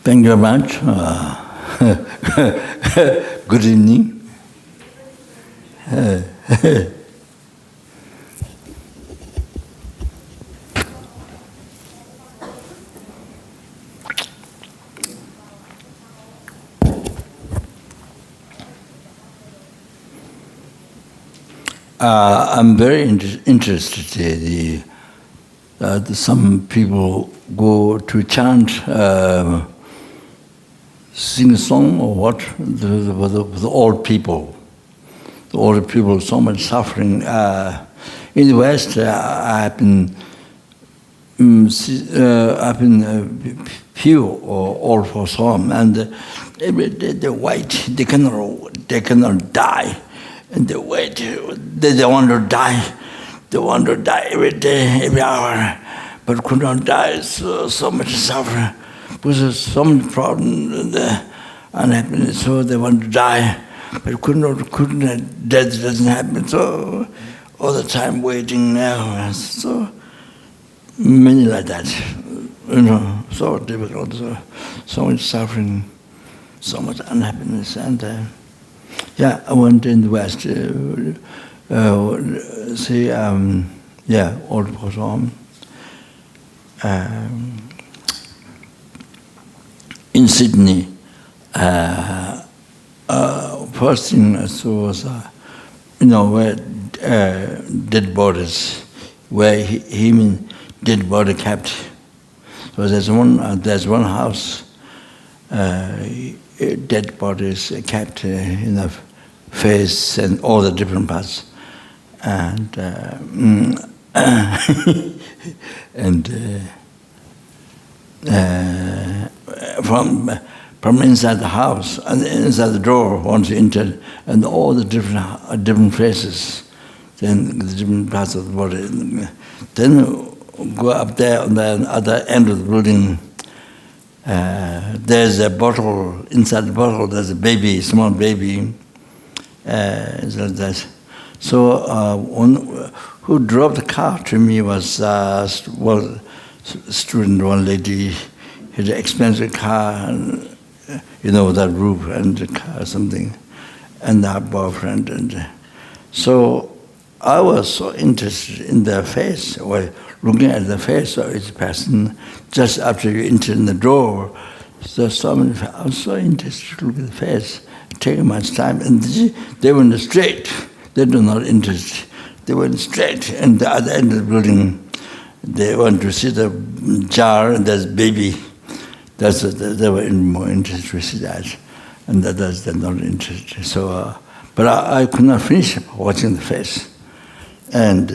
Thank you very much. Good evening. I'm very interested. Some people go to chant, sing a song or what, the old people. The old people, so much suffering. In the West, I've been few or all for some, and every day they wait. They cannot die, and they wait. They want to die. They want to die every day, every hour, but could not die. So much suffering, because so much problem and unhappiness. So they want to die, but couldn't. Death doesn't happen. So all the time waiting now. So many like that, so difficult. So much suffering, so much unhappiness, and I went in the West. Old Posom. In Sydney, first thing I saw was, where dead bodies, where human dead body kept. So there's one house, dead bodies kept in the face and all the different parts. And from inside the house and inside the door, once you enter, and all the different faces, then the different parts of the body. Then go up there on the other end of the building. There's a bottle. Inside the bottle, there's a baby, small baby. So one who drove the car to me was student, one lady, had an expensive car, and, that roof and the car, something, and her boyfriend. And so I was so interested in their face, or looking at the face of each person just after you enter in the door. So I was so interested to look at the face, taking much time, and they went straight. They were not interested. They went straight, and the other end of the building, they want to see the jar, and there's baby. They were more interested to see that, and they're not interested. So, but I could not finish watching the face, and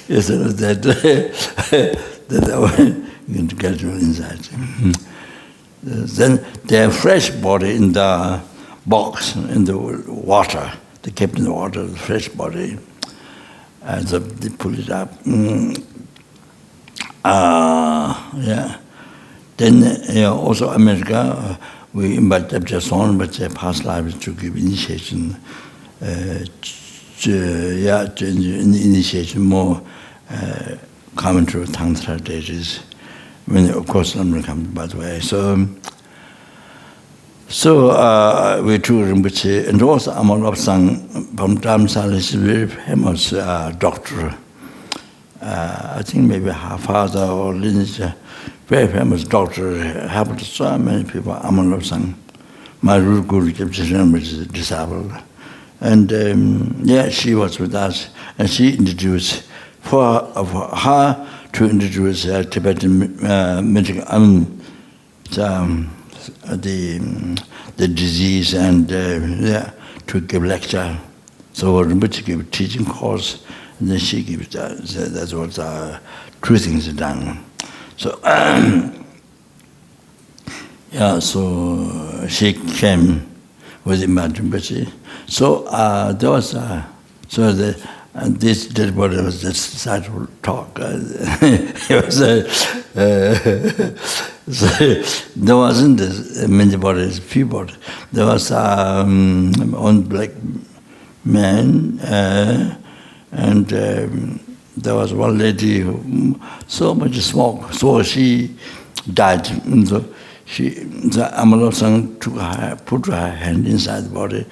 instead of that, that I went to get inside. Then they have fresh body in the box, in the water. They kept in the water, the fresh body. And so they pull it up. Then also America, we invite them just on, but their past lives to give initiation. Initiation more common to Tantra deities. When of course American, by the way. So we took Rinpoche, and also Amalop Sang from Dharamsala is a very famous doctor. I think maybe her father or lineage, very famous doctor, helped so many people. Amalop Sang, my root guru, which is disabled. And she was with us, and she introduced, for her to introduce Tibetan medical, the disease, and to give lecture. So Rinpoche gave a teaching course, and then she gives that's what two things are done. So so she came with Imagine Rinpoche. So there was this dead body was just started to talk. It was so there wasn't many bodies, few bodies. There was one black man, and there was one lady who so much smoke, so she died. And so the Amalosang put her hand inside the body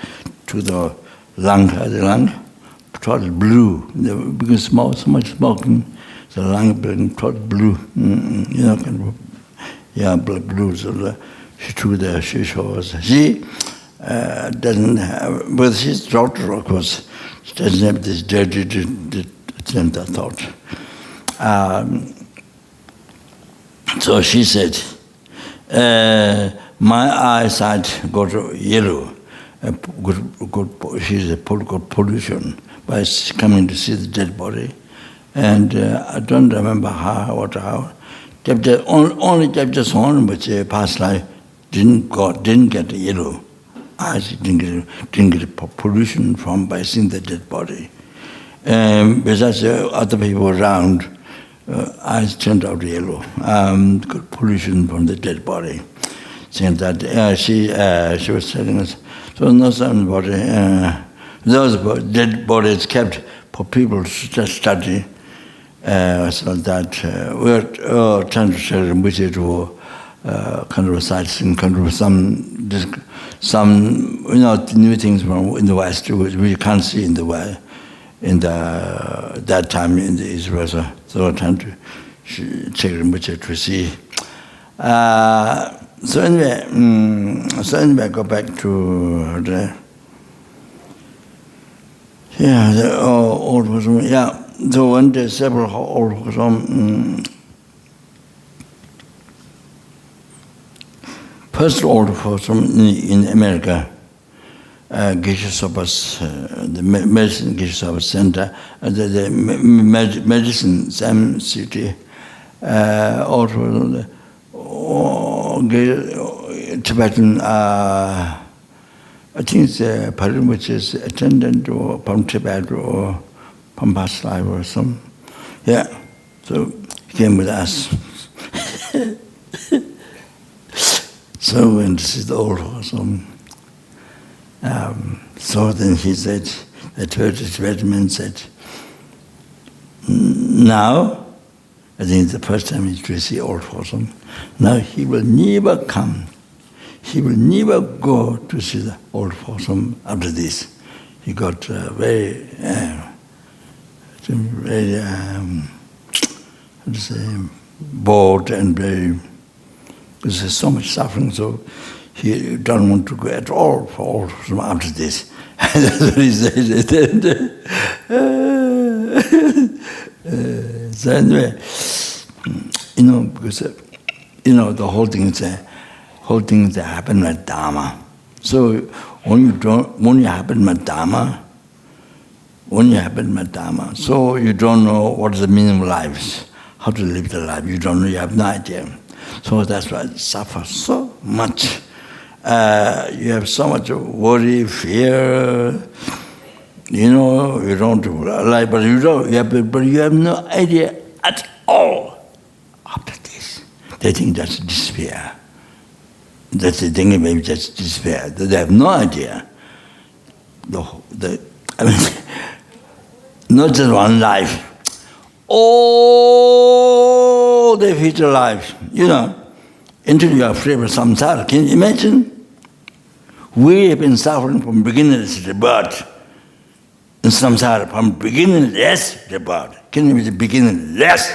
to the lung, total blue. Because so much smoking, the lung became total blue. Blue. So she took the she doesn't have, but she's doctor, of course, she doesn't have this dirty center thought. So she said, my eyesight got yellow. She's got pollution by coming to see the dead body. And I don't remember how. Only just one, but past life didn't get yellow. Eyes didn't get pollution from by seeing the dead body. Besides other people around, eyes turned out yellow. Got pollution from the dead body. Saying that she was telling us, so no some body, those dead bodies kept for people to study. So that we are trying to share Rinpoche to kind of sightseeing, kind of some new things from in the West which we can't see in the West, that time in the Israel. So we're trying to check Rinpoche to see. So anyway, go back to the old person. Yeah. So one day, several old person. First old person in America, Zopa's, the medicine Zopa Centre, the medicine Sam City, also Tibetan. I think it's a Parim which is attendant or from Tibet or from past life or some. Yeah, so he came with us. So we went to see the old person. So then he said, the Tibetan man said, now, I think it's the first time he's to see old person, now he will never come. He will never go to see the old person after this. He got very bored and very, there's so much suffering, so he don't want to go at all for all after this. That's what he said. So anyway, because the whole thing that happened with Dharma. So when you happen with Dharma, so you don't know what is the meaning of life, how to live the life. You don't know, you have no idea. So that's why you suffer so much. You have so much worry, fear. You don't like, but you have no idea at all. After this, they think that's despair. That's the thing, maybe that's despair. They have no idea. Not just one life. All the future lives, until you are free of samsara. Can you imagine? We have been suffering from beginningless rebirth in samsara, from beginningless rebirth. Can you imagine beginningless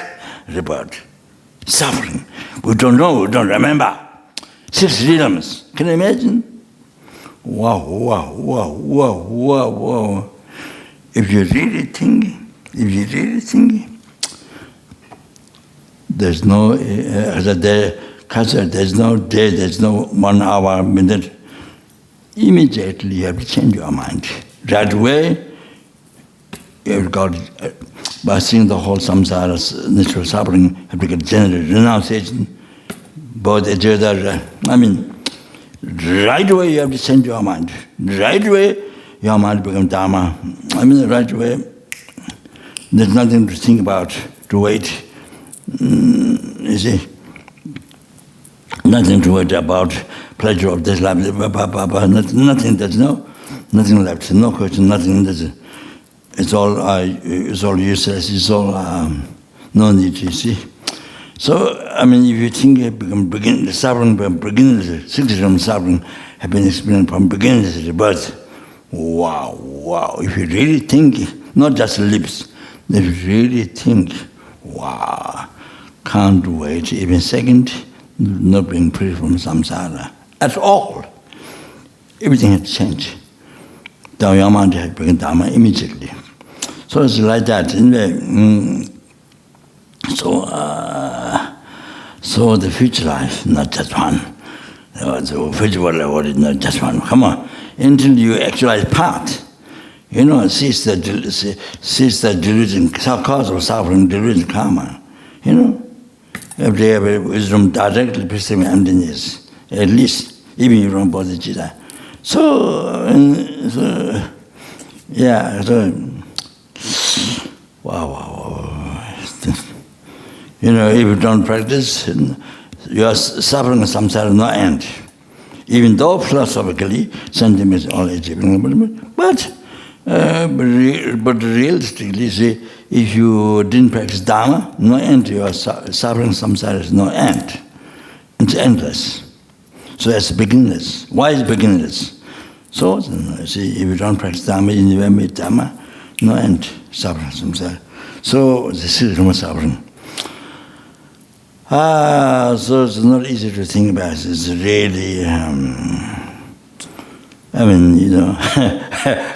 rebirth? Suffering. We don't know, we don't remember. 6 realms. Can you imagine? Wow. If you really think, there's no there's no day, there's no 1 hour, minute. Immediately you have to change your mind. Right away, you have got, by seeing the whole samsara's natural suffering, you have to get general renunciation, bodhicitta. Right away you have to change your mind. Right away, your mind becomes Dharma. Right away, there's nothing to think about, to wait. You see? Nothing to wait about, pleasure of this life, nothing, there's nothing left, no question, nothing. it's all useless, it's all no need, you see. So, I mean, if you think it become suffering from beginningless, 60 suffering have been experienced from beginningless rebirth. Wow. If you really think, not just lips, if you really think, wow, can't wait even a second, not being free from samsara at all. Everything had changed. The young man had become Dharma immediately. So it's like that. Anyway, so the future life, not just one. The future world is not just one. Come on, until you actualize path, cease the delusion, cause of suffering, delusion, karma. If they have wisdom directly perceiving emptiness, at least, even you don't bodhicitta. Wow. If you don't practice, you are suffering samsara no end. Even though philosophically, sentiments are all achievable, but realistically, see, if you didn't practice Dharma, no end, you are suffering samsara is no end. It's endless. So it's beginningless. Why is beginningless? So, see, if you don't practice Dharma, in the way with Dharma, no end, suffering samsara. So, this is suffering. So it's not easy to think about it. It's really,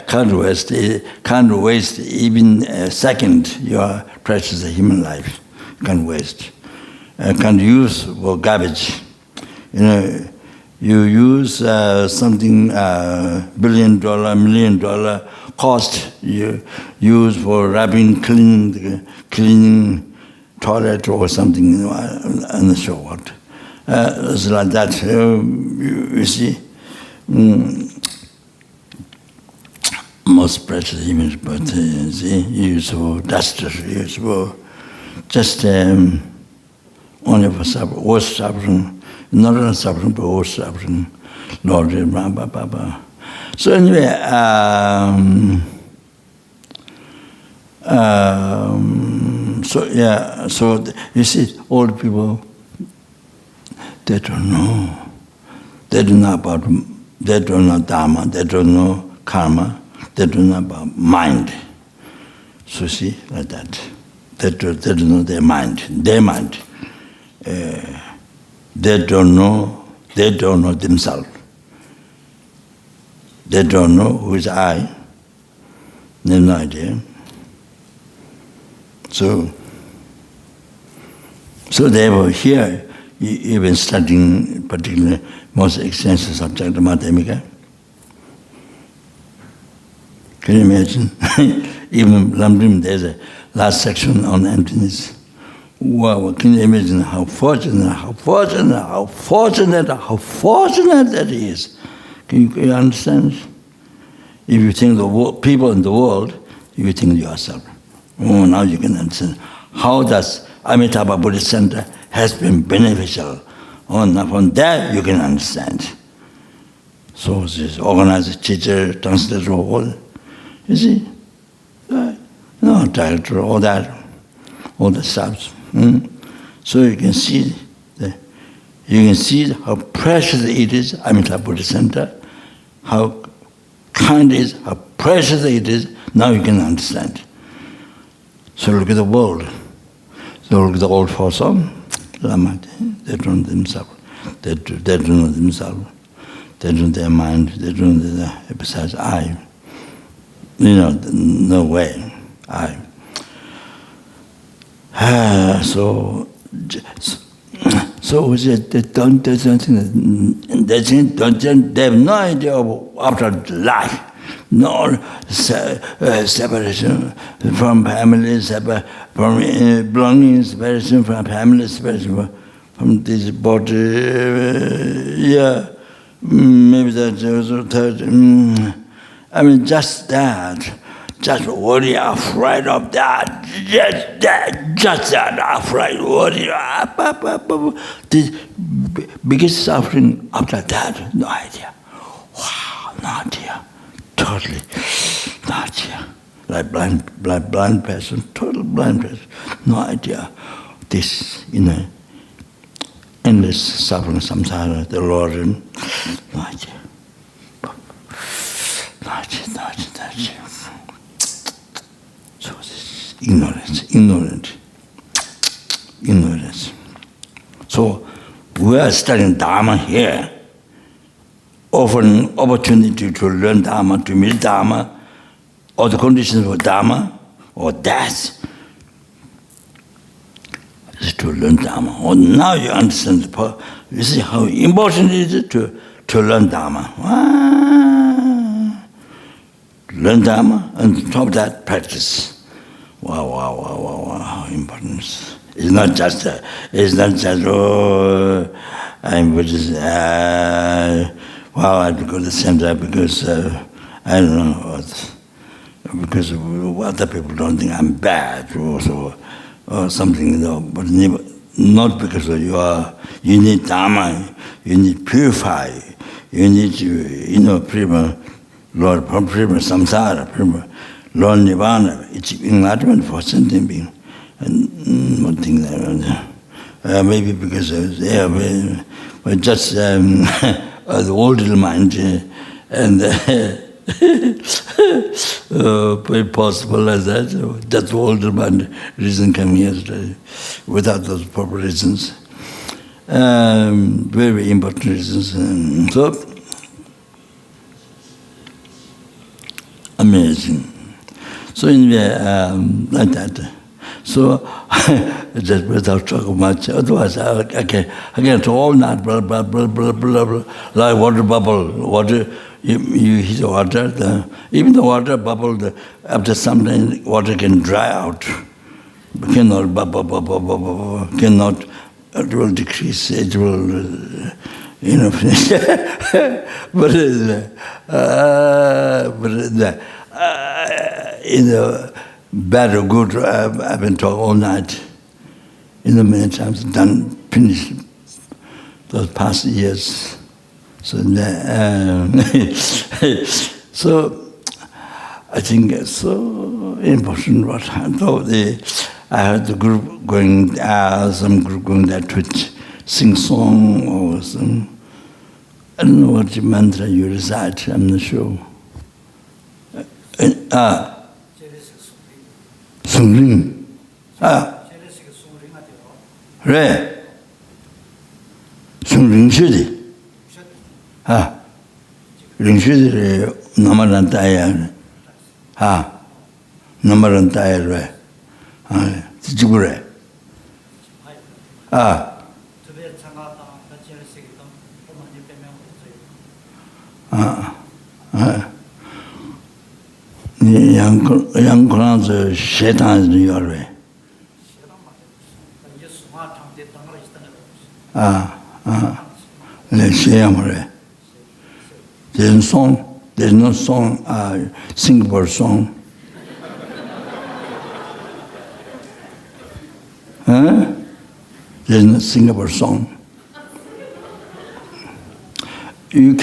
can't waste even a second your precious human life. Can't waste. Can't use for garbage. You use something $1 billion, $1 million cost. You use for rubbing, cleaning toilet or something, I'm not sure what. It's like that, you see. Most precious image, but see, use for duster, use for just only for suffering, worse suffering, not only suffering, but worse suffering. Lord, blah, blah, blah, blah. So anyway, so you see, old people, they don't know. They don't know about, they don't know Dharma, they don't know karma, they don't know about mind. So see, like that. They don't know their mind. They don't know themselves. They don't know who is I. They have no idea. So therefore here, you've been studying particularly most extensive subject of Madhyamika. Can you imagine? Even Lamrim, there's a last section on emptiness. Wow, can you imagine how fortunate that is? Can you understand? If you think the people in the world, you think yourself. Oh, now you can understand. How does Amitabha Buddhist Centre has been beneficial? Oh, now from there you can understand. So this organizer, teacher, translator, all, you see? No, director, all that, all the stuff. So you can see how precious it is, Amitabha Buddhist Centre, how kind it is, how precious it is. Now you can understand. So look at the world. So look at the old fossil, Lama, they don't know themselves. They don't know themselves. They don't know their mind. They don't know besides I. No way. I. So they don't they have no idea of after life. No separation from family, from belonging, separation from family, separation from this body. Maybe that's also third. I mean, just that. Just worry, afraid of that. Just that, afraid, worry. The biggest suffering after that, no idea. Wow, no idea. Totally, no idea. like blind person, total blind person, no idea. This, endless suffering, samsara, the Lord, no idea. No idea. So this ignorance. So we are studying Dharma here, offering opportunity to learn Dharma, to meet Dharma, or the conditions for Dharma, or death, is to learn Dharma. Oh, now you understand you see how important it is to learn Dharma. Learn Dharma, and on top of that, practice. Wow, how important it is. It's not just, I'm Buddhist, I have to go to the center because, I don't know what, because other people don't think I'm bad or something, but not because of you need Dharma, you need purify, you need to, prima, Lord, prima samsara, Lord Nirvana, it's enlightenment for sentient being. And one thing that maybe because we're just the old little mind, and very possible as that. That's old little mind reason coming here today, without those proper reasons. Very important reasons. So amazing. So anyway, like that. So just without talking much, otherwise I can talk all night, blah, blah, blah, blah, blah, blah, like water bubble. Water, you heat the water, even the water bubble, after some time, water can dry out. Cannot, cannot, it will decrease, it will, finish. Bad or good, I've been talking all night. Many times finished those past years. So, so I think it's so important what I heard the group going, some group going there to sing song or some, I don't know what mantra you recite, I'm not sure. Sungling. Re. Sungling shudi. Ring shudi namaran tayar. Namaran tayar re. Tijugure. Yang Kurang the Shaitan is New York. There's no song, Singapore song. There's no Singapore song. You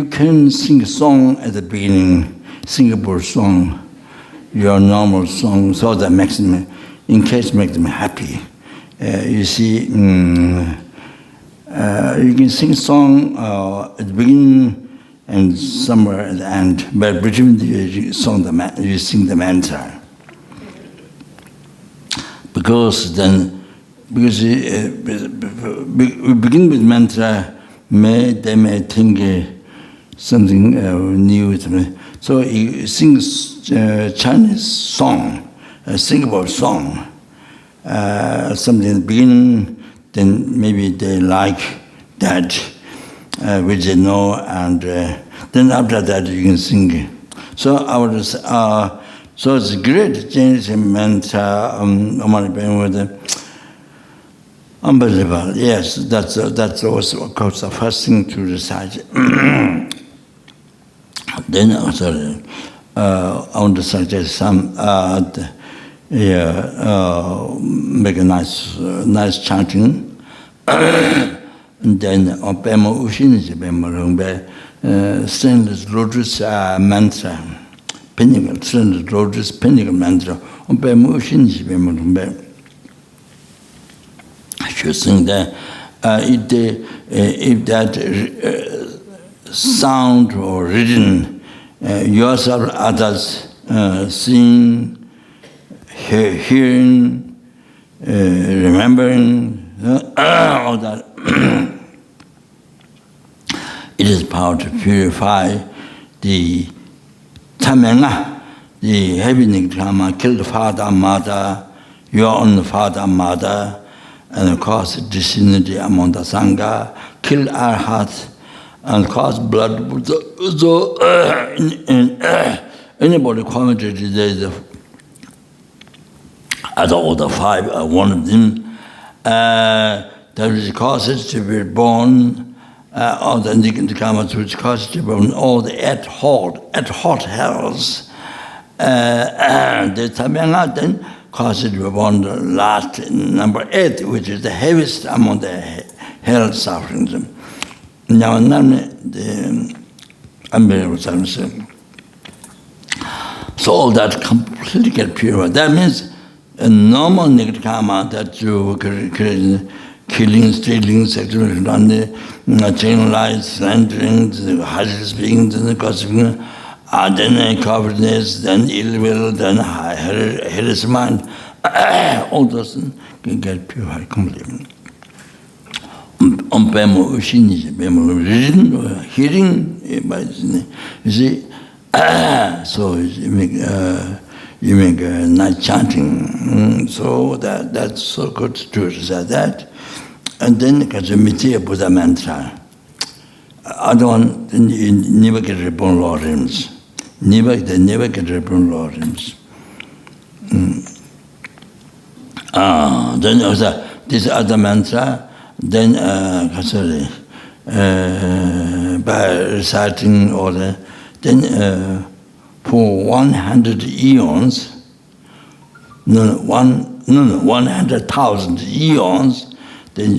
can sing a song at the beginning, Singapore song, your normal song, so that makes them, in case makes them happy. You see, you can sing a song at the beginning and somewhere at the end, but between you sing the mantra. Because we begin with mantra, they may think something new. So he sings Chinese song, a Singapore song, something in the beginning, then maybe they like that, which they know, and then after that you can sing. So so it's great Chinese mantra, unbelievable. Yes, that's also of course the first thing to recite. Then also, I want to suggest some make a nice chanting. and then Pema Ushin is stainless lotus mantra, pinnacle, stainless lotus pinnacle mantra, Pema Ushin is I should think that if that sound or written, yourself, others, seeing, hearing, remembering, all that, it is power to purify the tamenga, the heavenly karma, kill the father, mother, your own father, mother, and cause disunity among the Sangha, kill our hearts, and cause blood. So, anybody commented today, out of all the five, one of them, that which causes to be born, all the negative karmas which causes to be born, all the at hot hells, the Tamanga then causes to be born the last, number 8, which is the heaviest among the hell sufferings. Now, the unbelievable sufferings. So all that completely get purified. That means a normal negative karma that you create, killing, stealing, sexual, chain lies, slandering, hardly speaking, then gossiping, then covetousness, then ill will, then harassment, all those can get purified completely. Hearing, you see, so you make night chanting, so that's so good to say that. And then because the Amitabha Buddha mantra, other one, then you never get reborn lords. They never get reborn lords. Then also this other mantra, then by reciting all the, then for 100 eons, 100,000 eons, then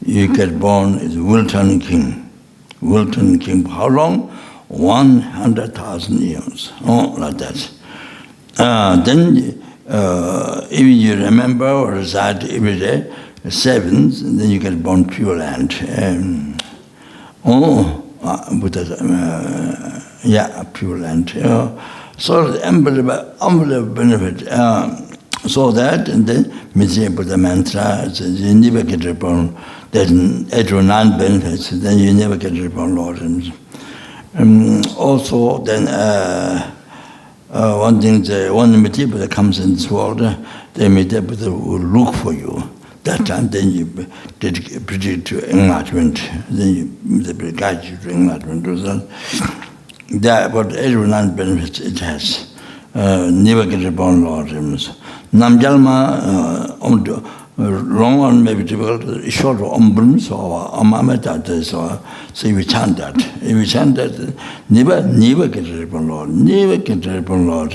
you get born as Wilton King. Wilton King, how long? 100,000 years. Oh, like that. Then, if you remember or recite every day, 7, then you get born Pure Land. Buddha, Pure Land. So the unbelievable benefit. So that, and then Amitabha Buddha mantra, so you never get reborn. Then 8 or 9 benefits, then you never get reborn lords. Also, then one thing, one Amitabha Buddha comes in this world, the Amitabha Buddha will look for you. That time, then you predict to enlightenment. Then they guide you to enlightenment. That, but 8 or 9 benefits it has. Never get reborn lords. Namjalma, long one may be difficult, short ombrums or amamata, so if we chant that. If we chant that, never get reborn lord, never get reborn lord.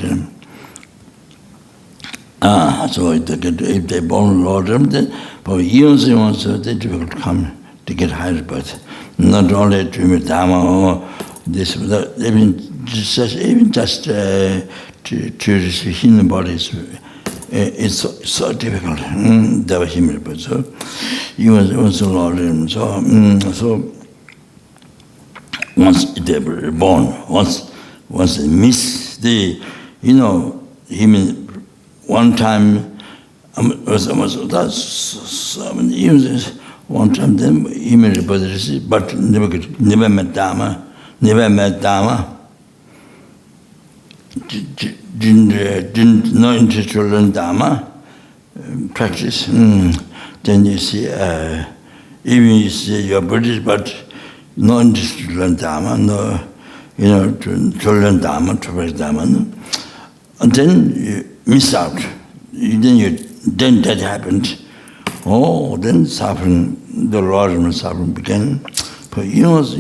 So if they born lord, then for years and years, they difficult to come to get higher birth. Not only to Amitabha or this, even just to receive the bodies. It's so difficult. They were human, but so he was a Lord. So once they were born, once they miss the, human. One time, that's so many years. One time, then human rebirths, but never met Dharma, Didn't no interest to learn Dharma, practice. Then you see, even you see you're Buddhist, but no interest to learn Dharma, no, to learn Dharma, to practice Dharma. No? And then you miss out. Then that happened. Oh, then suffering, the Lord and suffering began. For years,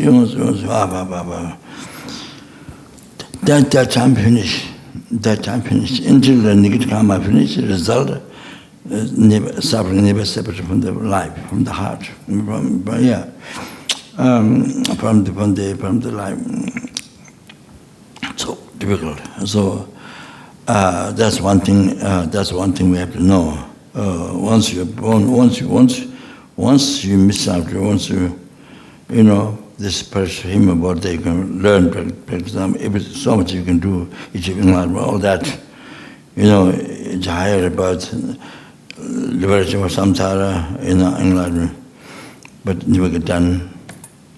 That time finished. Until the negative karma finished, the result, suffering never separate from the life, from the heart, from the life. So difficult. So that's one thing. That's one thing we have to know. Once you're born, once you miss out, once this person, him about they can learn, practice, so much you can do, achieving all that, it's higher about liberation of samsara, enlightenment, but never get done.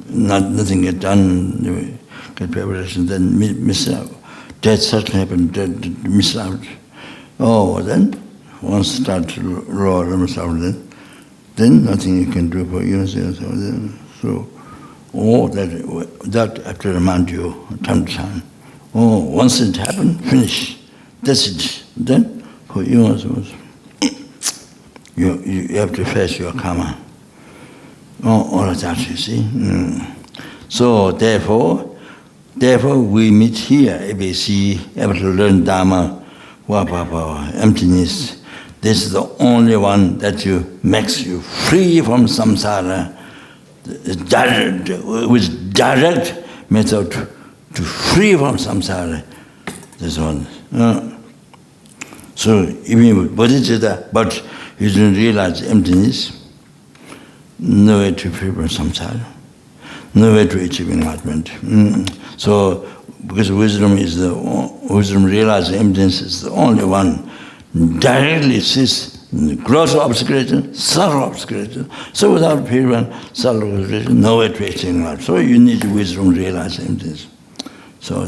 Nothing get done. Never get preparation, then miss out. Death certainly happened. Death miss out. Oh, then once start to roar themselves, then nothing you can do for you. So. That have to remind you time to time. Once it happened, finish. That's it. Then, for you have to face your karma. All of that, you see. So, therefore, we meet here, ABC, able to learn Dharma, emptiness. This is the only one that makes you free from samsara. With direct method to free from samsara. This one. So even with bodhicitta, but you didn't realize emptiness, no way to free from samsara, no way to achieve enlightenment. So because wisdom realizing emptiness is the only one directly sees gross obscuration, subtle obscuration. So without pure subtle obscuration, no way to achieve enlightenment. So you need wisdom to realize emptiness. So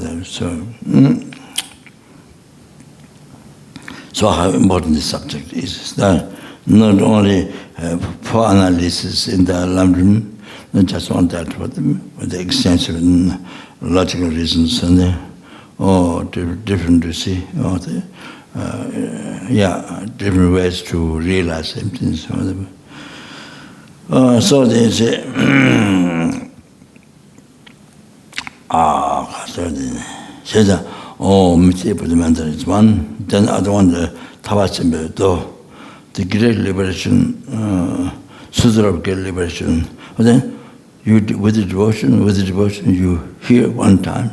how important this subject is. That not only for analysis in the Lamdrim, not just on that, but with the extensive logical reasons and different to see. Different ways to realize emptiness. So they say, Amitabha Buddha is one, then other one, the great liberation, Sutra of great liberation. And then with the devotion, you hear one time,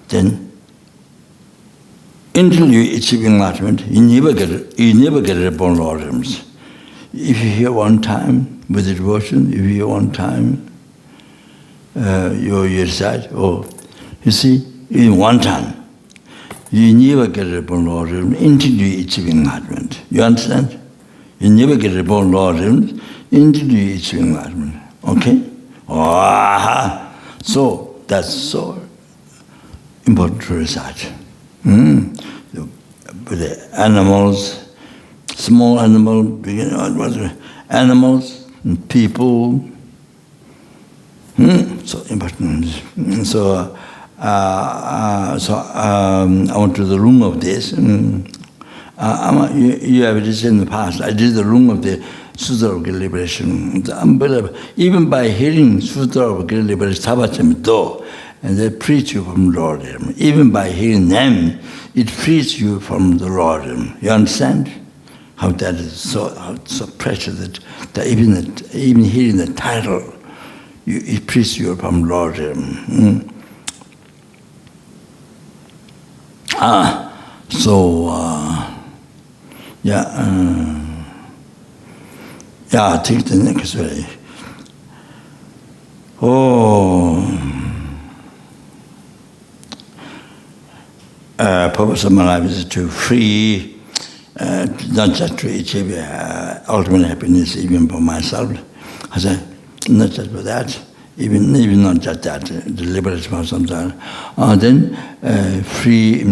then until you achieve enlightenment, you never get reborn organs. If you hear one time with the devotion, if you hear one time, you recite, you see, in one time, you never get reborn organs until you achieve enlightenment. You understand? You never get reborn organs until you achieve enlightenment. Okay? So that's so important to recite. With the animals, small animal, big animals, people, so important. So I went to the room of this. You have this in the past. I did the room of the Sutra of Great Liberation. It's unbelievable. Even by hearing Sutra of Great Liberation, and they preach you from Lord. Even by hearing them, it frees you from the Lord. You understand? How that is so precious that even hearing the title, it frees you from Lord. Take the next way. Purpose of my life is to free, not just to achieve ultimate happiness, even for myself. I said, not just for that, even not just that, the liberation from samsara. Then free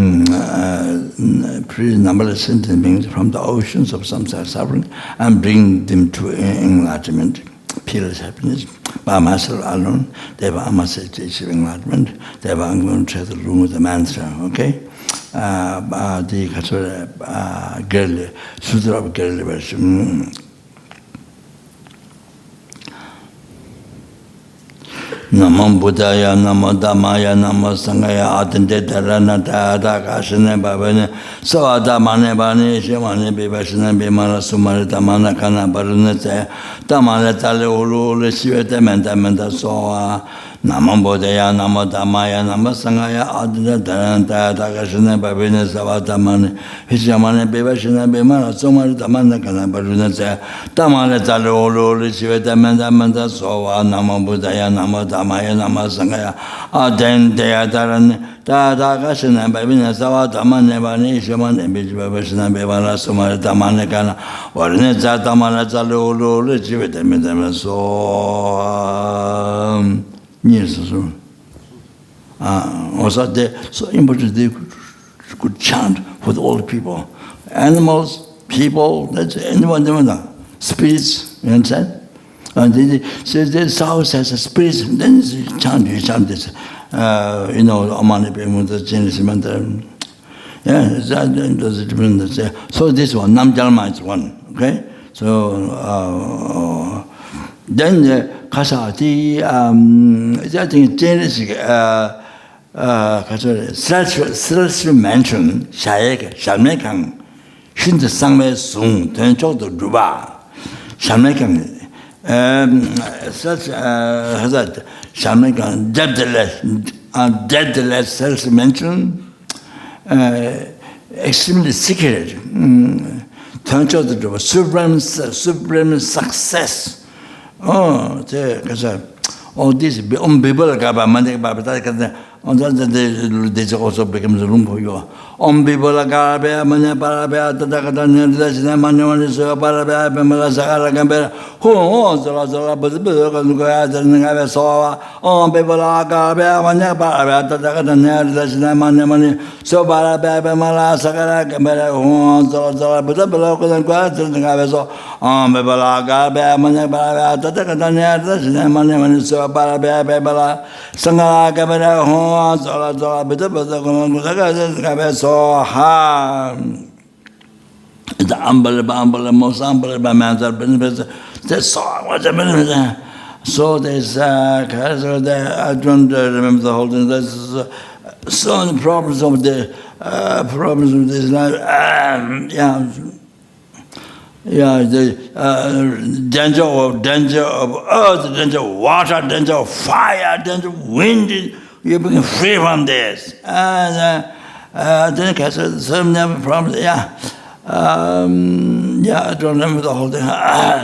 numberless sentient beings from the oceans of samsara suffering and bring them to enlightenment, peerless happiness. By myself alone, therefore I must achieve enlightenment. Therefore I'm going to try the room with the mantra, okay? The Sutra of Great Liberation. Namo Buddhaya, Namo Dhammaya, Namo Sanghaya, Atente Dharana, Dada Kashana, Babane, So Adamane, Bane, Shimane, Bibashana, Bimara, Sumari, Tamana, Kana, Barunete, Tamana, Tale, Ulu, Sivete, Mentamenta, Soa, Namo Buddhaya, Namo Dhammaya, Namo Sanghaya, Atente Dharana, Dada Kashana, Babane, Savatamane, Hishamane, Bibashana, Bimara, Sumari, Tamana, Kana, Barunete, Tamana, Tale, Ulu, Sivete, Mentamenta, Soa, Namo Buddhaya, Namo Dhammaya, Namo Sanghaya, Atente Dharana, Dada Kashana, Babane, Savatamane, Bane, Hishamane, Bibashana, Bimara, Sumari, Tamana, Kana, Barunete, Tamana, Tale, Ulu, Sivete, Mentamenta, Soa. Yes, so. Also, so important they could chant with all the people. Animals, people, that's anyone, spirits, you understand? And they say this house has a spirit, then you chant this. Amani Pemuta, Genesis Mantra. Yeah, that does it mean. So this one, Nam Jalma is one, okay? So, then Kasati, I think Genesis, self-mention, Shayek, Shamekang, Shinta Sangme Sung, Tenchok to Duba, Shamekang, such that Shamekang, deadless self-mention, extremely secret, Tenchok to Duba, supreme success. Oh, this unbelievable this also becomes a room for you. Unbelievable Garabia, Manaparabia, Tadakatan, Manaman is a Parabia, Malasaka, who owns the Lazara, but the Buddha and Gaya saw on people Garabia, Manaparabia, Tadakatan, Manamani, so Parabia, Malasaka, who owns the Lazara, but the Buddha and Gaya saw on people Garabia, Manaparabia, Tadakatan, Manamani, so Parabia, Bebala, Sangara, so the unbelievable, most unbelievable man's that's so what's a benefit. So there's I don't remember the whole thing. There's so many problems of this life. The danger of earth, danger of water, danger of fire, danger of wind. You become free from this. And then I said, some never problems. I don't remember the whole thing.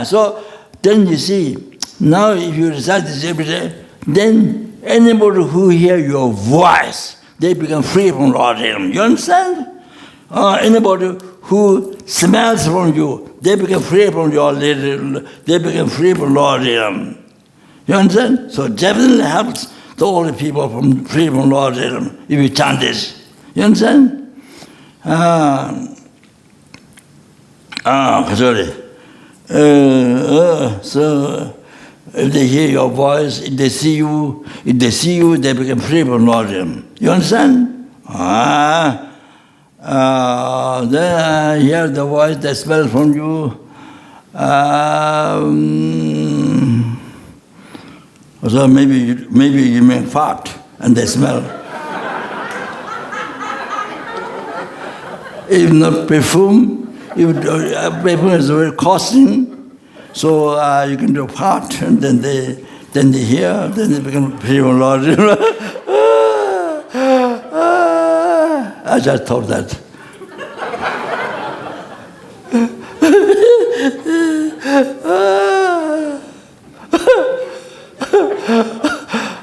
So then you see, now if you recite this every day, then anybody who hears your voice, they become free from Lord Dharma. You understand? Anybody who smells from you, they become free from your little, they become free from Lord Dharma. You understand? So definitely helps all the people from free from Lord Dharma if you chant this. You understand? Sorry. So if they hear your voice, if they see you, they become free from Lord Dharma. You understand? Then I hear the voice, they smell from you. So maybe you may fart and they smell. If not perfume, perfume is very costly, so you can do fart and then they hear, then they become free from Lord. I just thought that.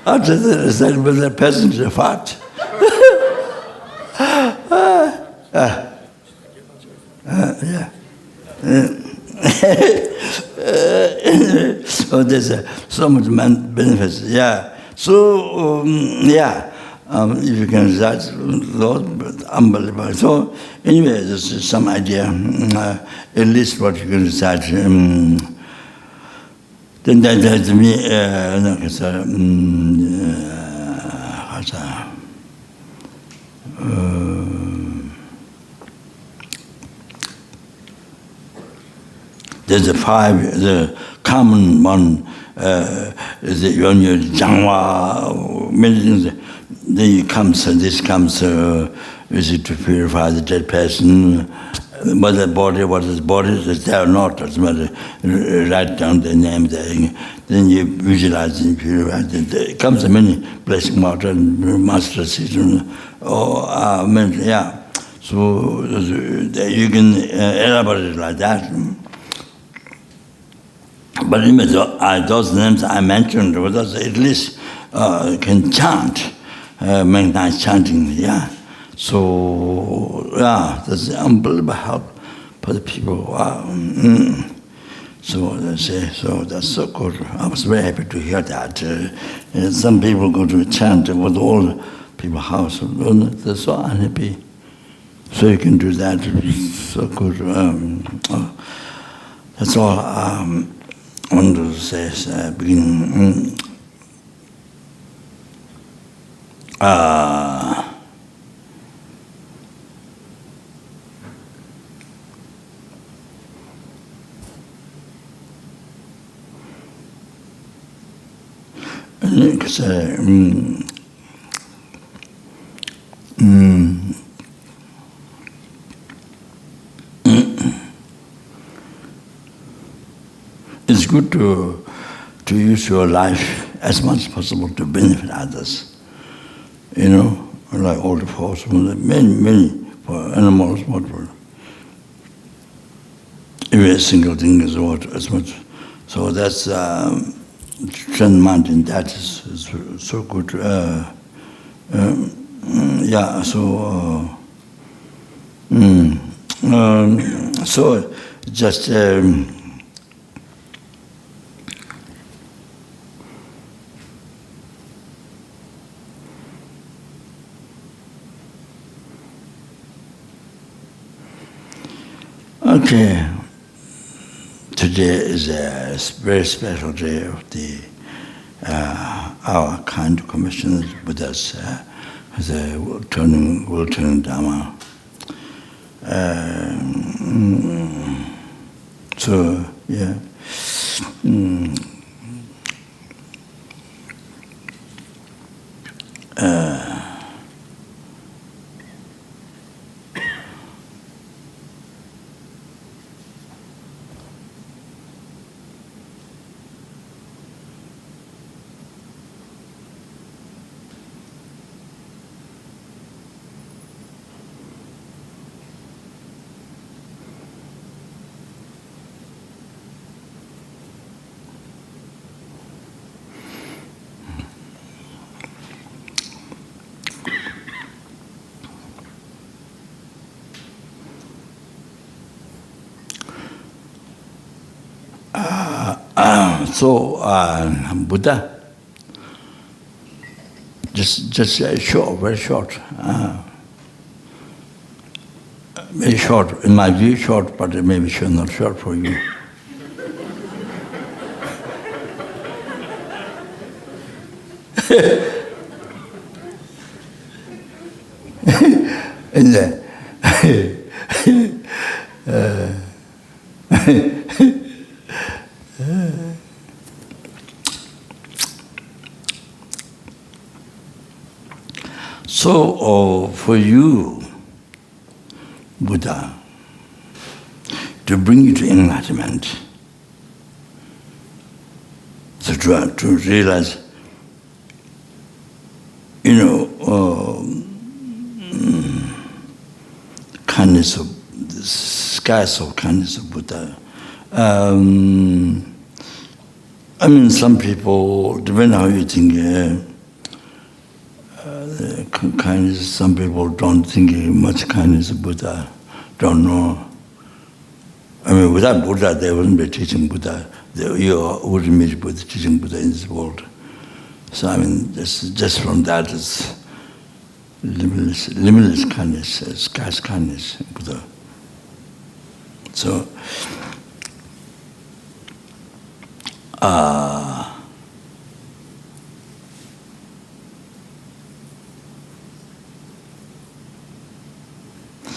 After that, I said, with the passenger fart. So there's so much benefits. So, if you can recite, Lord, unbelievable. So, anyway, this is some idea, at least what you can recite. Then there's me, there's the common one, when you jangwa, many things, then it comes, this comes, is it to purify the dead person? What is body, is there or not? Doesn't matter. Write down the name there. Then you visualize and purify. It comes in many blessing water and master season. Yeah. So you can elaborate it like that. But those names I mentioned, at least can chant, make nice chanting, yeah. So, yeah, that's unbelievable help for the people. Wow. So they say, so that's so good. I was very happy to hear that. Some people go to chant with all people's house. They're so unhappy. So you can do that. It's so good. That's all I want to say. Beginning. It's good to use your life as much as possible to benefit others. You know, like all the force, many for animals, whatever. Every single thing is what as much. So that's trend mountain. That is so good. Yeah. So so just. Okay, today is a very special day of the our kind commissioned Buddhas, the world turning Dharma. So yeah. So Buddha, just short, very short, very short. In my view, short, but maybe not short for you. And then, so for you, Buddha, to bring you to enlightenment, so to realize, you know, kindness of the skies of kindness of Buddha. I mean, some people, depending on how you think, kindness, some people don't think much kindness of Buddha, don't know. I mean, without Buddha, there wouldn't be teaching Buddha. You wouldn't meet Buddha, teaching Buddha in this world. So, I mean, just from that is limitless kindness, scarce kindness, Buddha. So,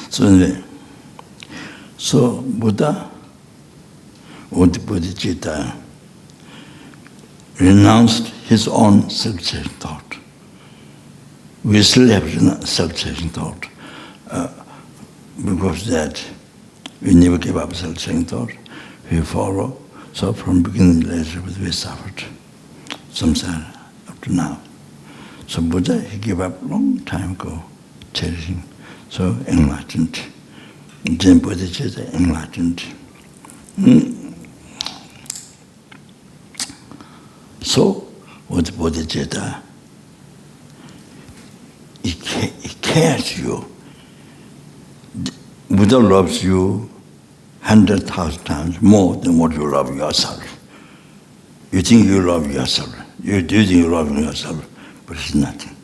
so anyway, so Buddha or the bodhicitta renounced his own self-cherishing thought. We still have self-cherishing thought. Because that we never give up self-cherishing thought. We follow. So from beginningless we suffered samsara up to now. So Buddha, he gave up long time ago, cherishing. So enlightened. Then bodhicitta enlightened. So with bodhicitta, he cares you. Buddha loves you 100,000 times more than what you love yourself. You think you love yourself. You do think you love yourself, but it's nothing.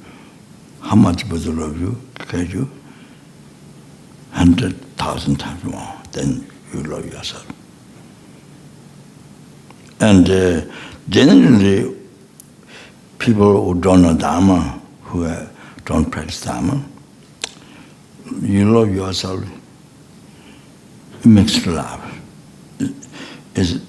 How much Buddha loves you, cares you? 100,000 times more than you love yourself. And generally, people who don't know Dharma, who don't practice Dharma, you love yourself, it makes you laugh. You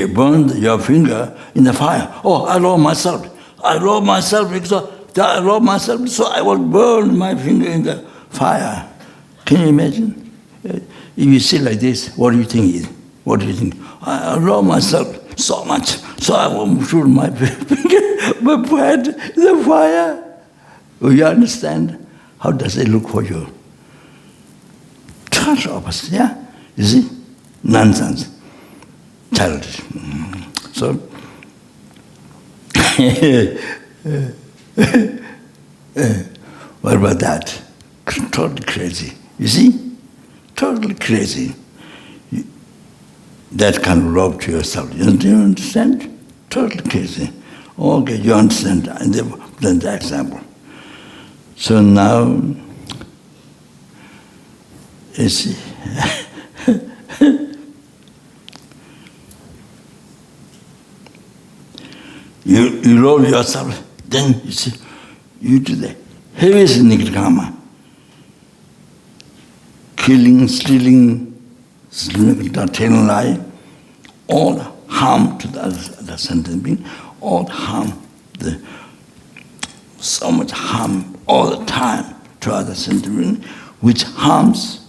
burned your finger in the fire. Oh, I love myself. I love myself because I love myself, so I will burn my finger in the fire. Can you imagine? If you see like this, what do you think? What do you think? I love myself so much, so I will shoot my finger, my head in the fire. Will you understand? How does it look for you? Total opposite, yeah? You see? Nonsense. Childish. So, what about that? Totally crazy. You see? Totally crazy. That kind of love to yourself. Do you understand? Totally crazy. Okay, you understand. And then the example. So now, you see, you love yourself, then you see, you do the heaviest nigirkama. Killing, stealing, telling lie, all harm to the other sentient being, all harm, so much harm all the time to other sentient being, which harms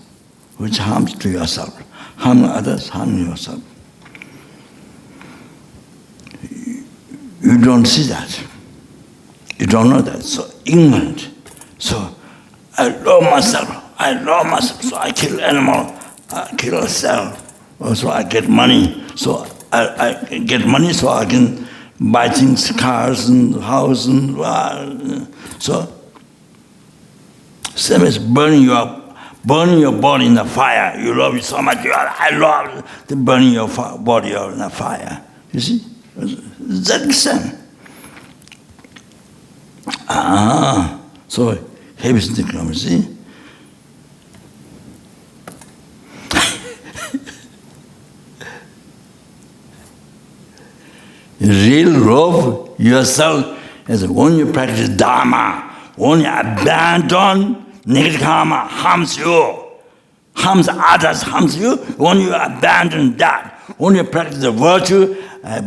to yourself. Harm others, harm yourself. You don't see that. You don't know that. So ignorant. So I love myself, so I kill animal, I kill a cell, so I get money. So I get money so I can buy things, cars and house and so same as burning your body in the fire. You love it so much. I love the burning your body in the fire. You see? That's the same. So heavy is the you see? Real love yourself is when you practice Dharma, when you abandon negative karma, harms you, harms others, harms you, when you abandon that, when you practice the virtue,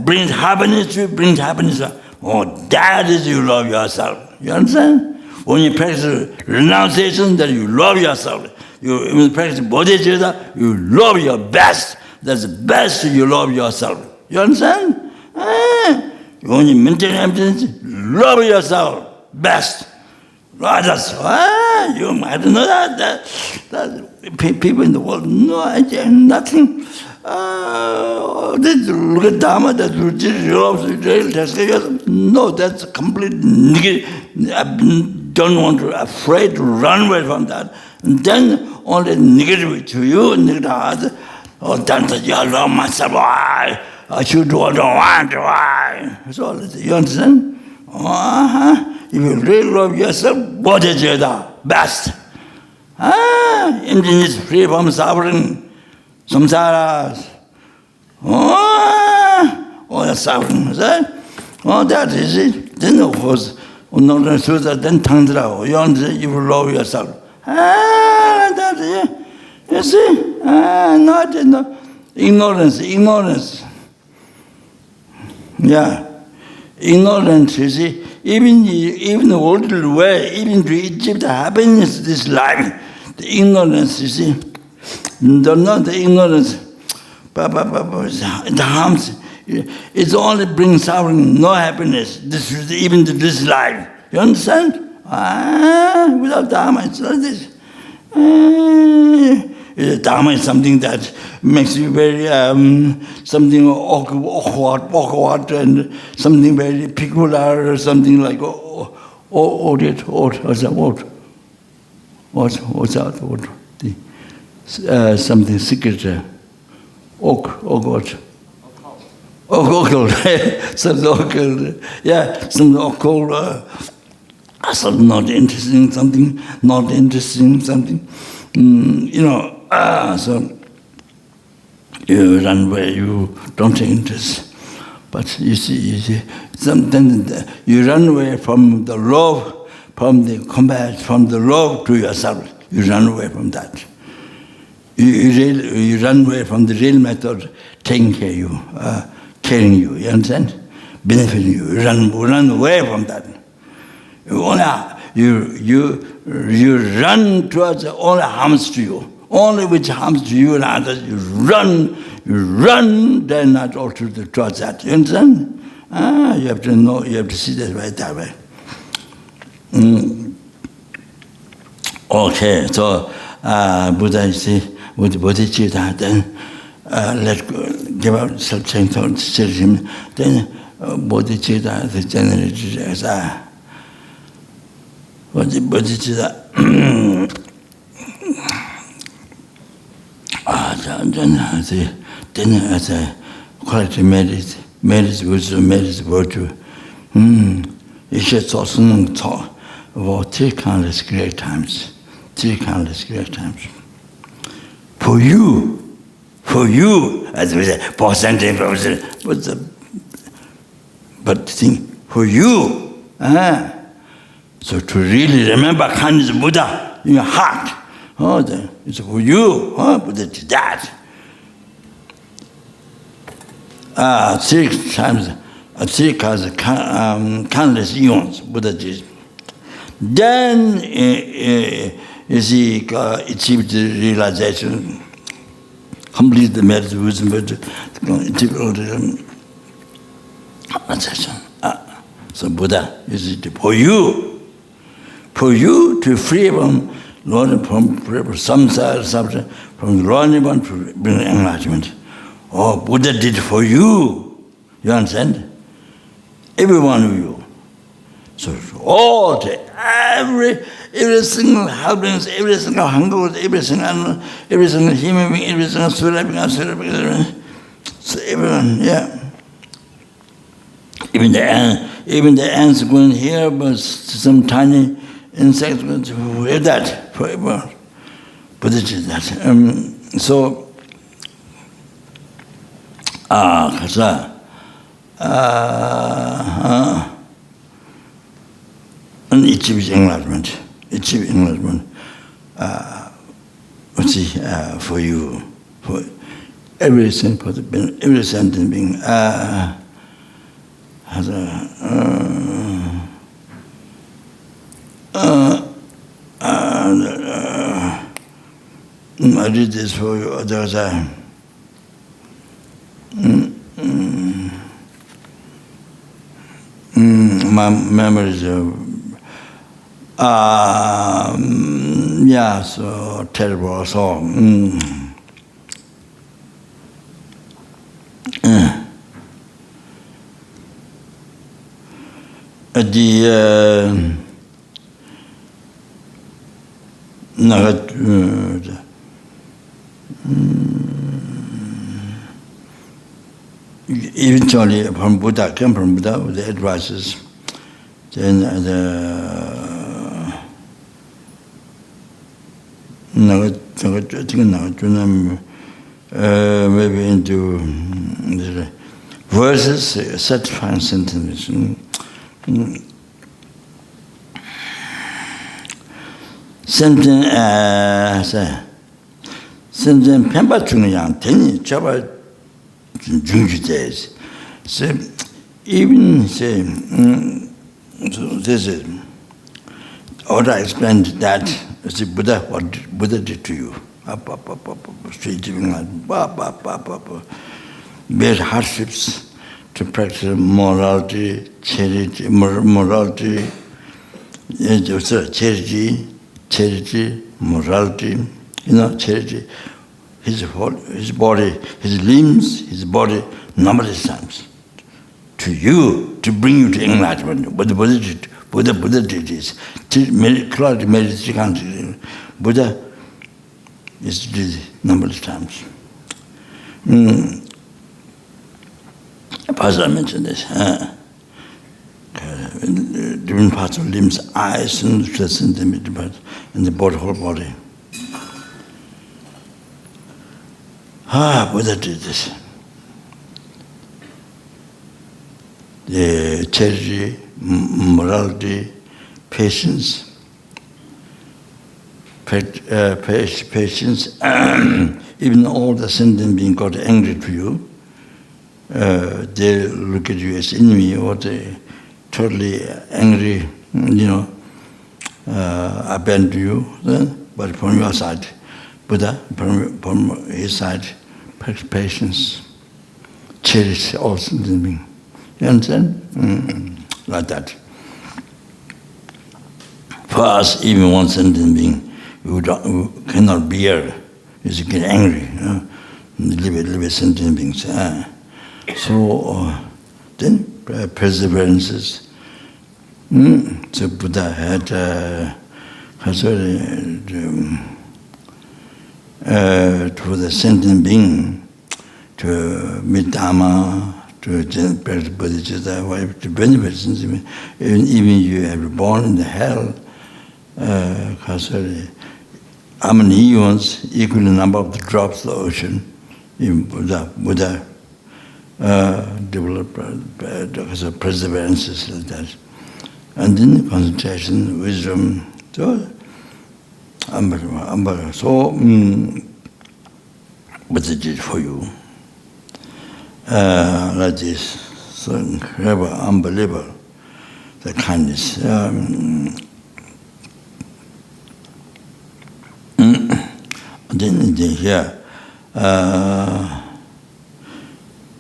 brings happiness to you, brings happiness to you. Oh, that is you love yourself. You understand? When you practice renunciation, that you love yourself. When you practice bodhicitta, you love your best. That's the best you love yourself. You understand? When you maintain emptiness, love yourself best. Others, you might know that people in the world, no idea, nothing. They look at Dharma, that no, that's complete negative. I don't want to, afraid to run away from that. And then only negative to you, negative to others. Oh, that's I love myself. I should do what I want. Why? That's all it is. You understand? If you really love yourself, bodhicitta, best. Emptiness, free from suffering, samsaras. All the suffering. That is it. Then of course, then tantra. You understand? If you love yourself. That is it. You see? Not ignorance. Yeah. Ignorance, you see. Even the worldly way, even to achieve the happiness this life, the ignorance, you see. Not the ignorance. It harms. It only brings suffering, no happiness. This is even this life. You understand? Without Dharma, it's like this. Dharma is something that makes you very something awkward, and something very peculiar, or something like what's that? Something secret. Occult. Something occult. Yeah, something occult. Something not interesting. Something not interesting. Something. So you run where you don't take interest. But you see, sometimes you run away from the love, from the combat, from the love to yourself. You run away from that. You run away from the real method, taking care of you, caring you. You understand? Benefiting you. You run away from that. You run towards only harms to you. Only which harms to you and others. You run, then not all towards that. You understand? You have to know, you have to see that right that way. Okay, so Buddha, you see, with bodhicitta, then let go, give up self-cherishing, then bodhicitta, the generated as bodhicitta. Then as a quality merit wisdom, merit virtue. You should also talk about three countless great times. For you, as we say, but think, for you, so to really remember kindness of Buddha in your heart, it's for you, Buddha did that. Three countless eons, Buddha did. Then you see, achieved the realization, complete the merit of wisdom, achieve all the realization. So Buddha, you see, for you to free from samsara, from learning to bring enlightenment. Oh, Buddha did for you. You understand? Every one of you. So every single helpless, every single hunger, every single human being, every single soul being, so everyone, yeah. Even the ants going here, but some tiny insects going to wear that forever. But it is that. So, and achieve enlightenment. For you, for every sentence being has a I did this for you. There was a my memories of so terrible. So at the eventually from Buddha, came from Buddha with the advices. Then maybe into the verses, satisfying sentences. Something Senten Pemba Chungyang, Teni, Chopa Junju days. So, even say, so this is, or I explained that, the Buddha, what Buddha did to you. Straight bear hardships to practice morality, charity, charity, morality, charity. His body, his limbs, his body, numberless times. To you, to bring you to enlightenment. What the Buddha did. Buddha did this. Buddha is did numberless times. Pastor mentioned this. Different parts of limbs, eyes, and the body, whole body. Buddha did this. The charity, morality, patience, even all the sentient beings got angry to you, they look at you as enemy or they totally angry, abandon you. But from your side, Buddha, from his side, patience, cherish all sentient beings. You understand? Like that. For us, even one sentient being, who cannot bear, is to get angry. Live sentient beings. So then perseverances. So Buddha had to the sentient being to meet Dharma, to bodhicitta, to benefit. Even you are born in the hell, how many eons, equal number of the drops of the ocean. Even Buddha developed perseverances like that. And then concentration, wisdom. So, Buddha did for you. Like this, so incredible, unbelievable, the kindness. Then here,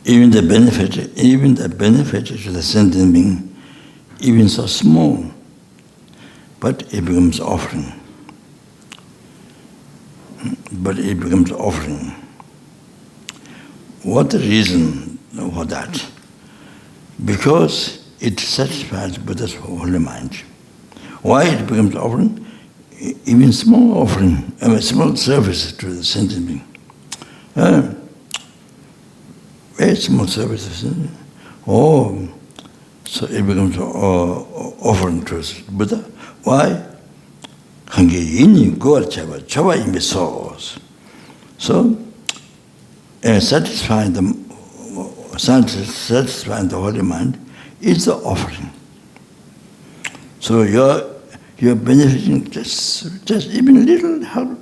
even the benefit to the sentient being, even so small, but it becomes offering. What the reason for that? Because it satisfies Buddha's holy mind. Why it becomes offering? Even small offering, small service to the sentient being. Very small services. So it becomes offering to Buddha. Why? So, satisfying the holy mind is the offering. So you're benefiting just even little help.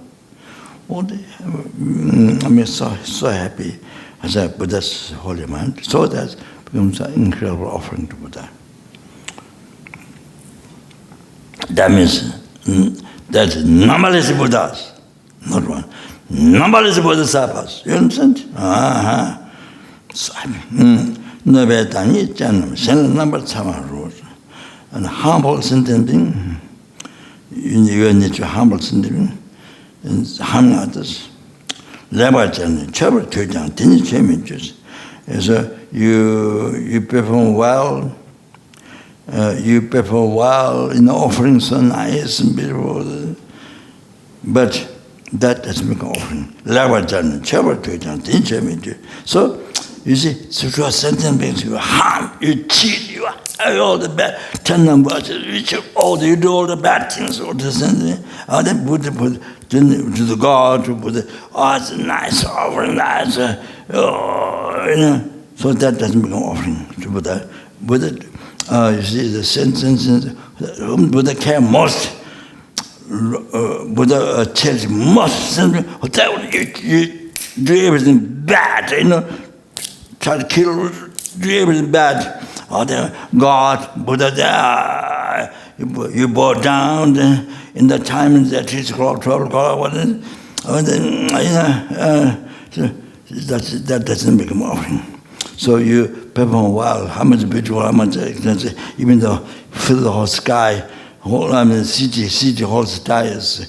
So happy as a Buddha's holy mind. So that becomes an incredible offering to Buddha. That means that's numberless Buddhas, not one. Numberless Bodhisattvas. You understand? So, and humble sentient being, you need to humble sentient being, and harming others. So you perform well. You perform well in the offering, so nice and beautiful, but that doesn't make an offering. So, you see, so to a sentient beings, you harm, you cheat, you all the bad, tell them about it, you do all the bad things, all the sentient, then put to the God, to put it's a nice offering, nice, so that doesn't make an offering to Buddha. Buddha, you see, the sentient, whom Buddha care most, Buddha tells most you do everything bad, try to kill, do everything bad. Or then God, Buddha, you bow down in the time that it's called 12 o'clock, that doesn't become offering. So you perform well, how much beautiful, how much expensive, even though fill the whole sky, city, whole sky is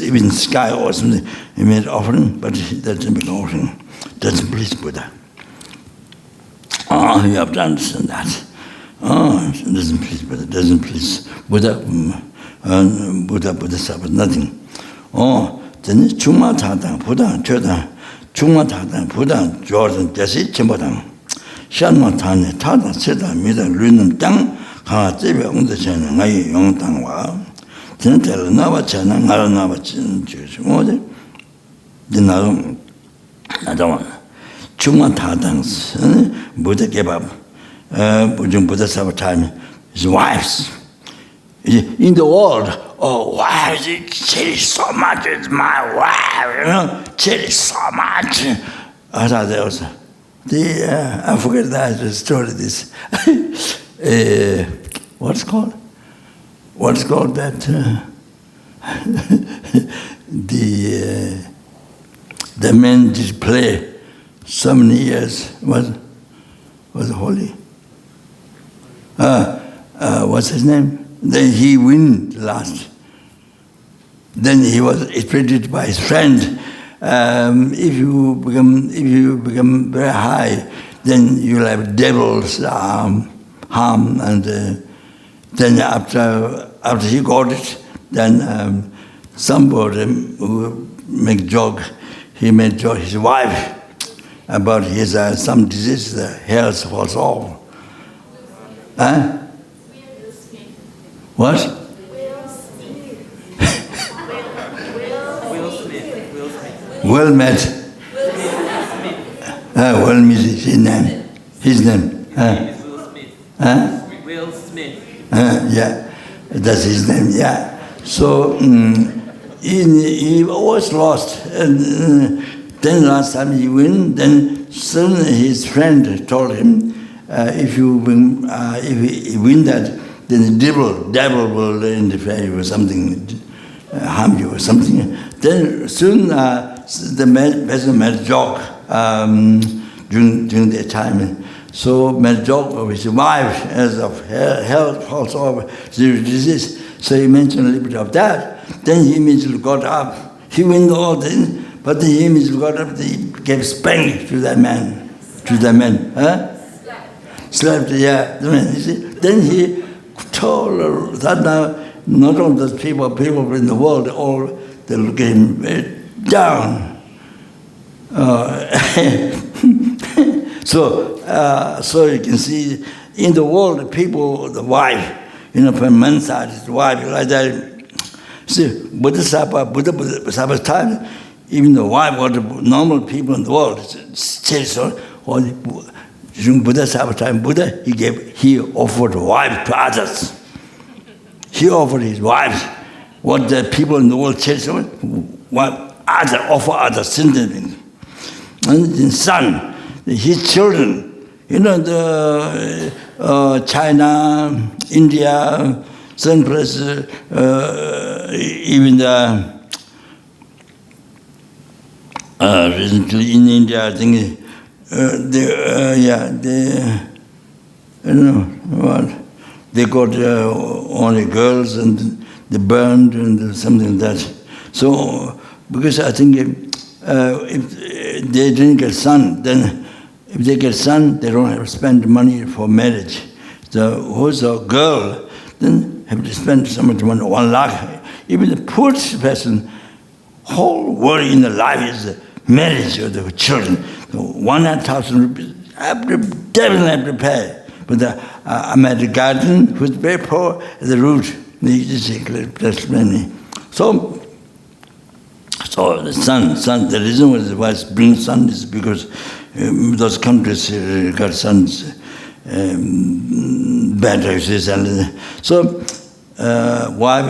even sky or something, you made offering, but that doesn't become offering. Doesn't please Buddha. Oh, you have to understand that. Oh, it doesn't please Buddha, doesn't please Buddha, Buddha, nothing. Oh, then Chungma Tadang, Buddha, Chodang, Chungma Tadang, Buddha, Jordan, Jesse, Chimbadang, Shanma Tane, Tada, Seda, Mida, Lunum Tang, Ha, Tebe, Undachana, Ngai, Yong Tangwa, Tentel, Nava Chana, Nara Nava Chin, Jewish, Mode, then I don't want. Chungma Tadang's, Buddha gave up. Buddha time, his wives. In the world, wives, it cherish so much, it's my wife, cherish so much. I thought there was, I forget that story, this. What's called that? The man did play so many years, was holy. What's his name? Then he win last. Then he was treated by his friend. If you become very high, then you'll have devil's harm. And then after he got it, then somebody who make joke. He made joke his wife about his some disease, the hair falls off. Huh? What? Well met. Well met is his name. His name. Will Smith. Yeah, that's his name. Yeah. So he always lost, and then last time he win. Then suddenly his friend told him, if you win that, then the devil will interfere with something, harm you or something. Then soon the person made a joke during that time. So made a joke of his wife as of health falls over disease. So he mentioned a little bit of that. Then he immediately got up. He went all then, but then he immediately got up. He gave spank to that man. Huh? Slapped, yeah. Then he told that now not all those people in the world, all they look at him down. So you can see in the world, the people, the wife, from one side, the wife like that. See, Buddha's time, even the wife or the normal people in the world, during Buddha's time, Buddha, he offered wife to others. He offered his wife, what the people in the world chase, offer others, sentient. And his son, his children, China, India, certain places, even recently in India, I think, they got only girls and they burned and something like that. So, because I think if they didn't get son, then if they get son, they don't have to spend money for marriage. So who's a girl, then have to spend so much money, 1 lakh. Even the poorest person, whole worry in the life is the marriage of the children. So 100,000 rupees, definitely have to pay. But I'm at the garden, who's very poor, at the root. He just explain me. So the son, the reason why bring son is because those countries got sons bad races, and so why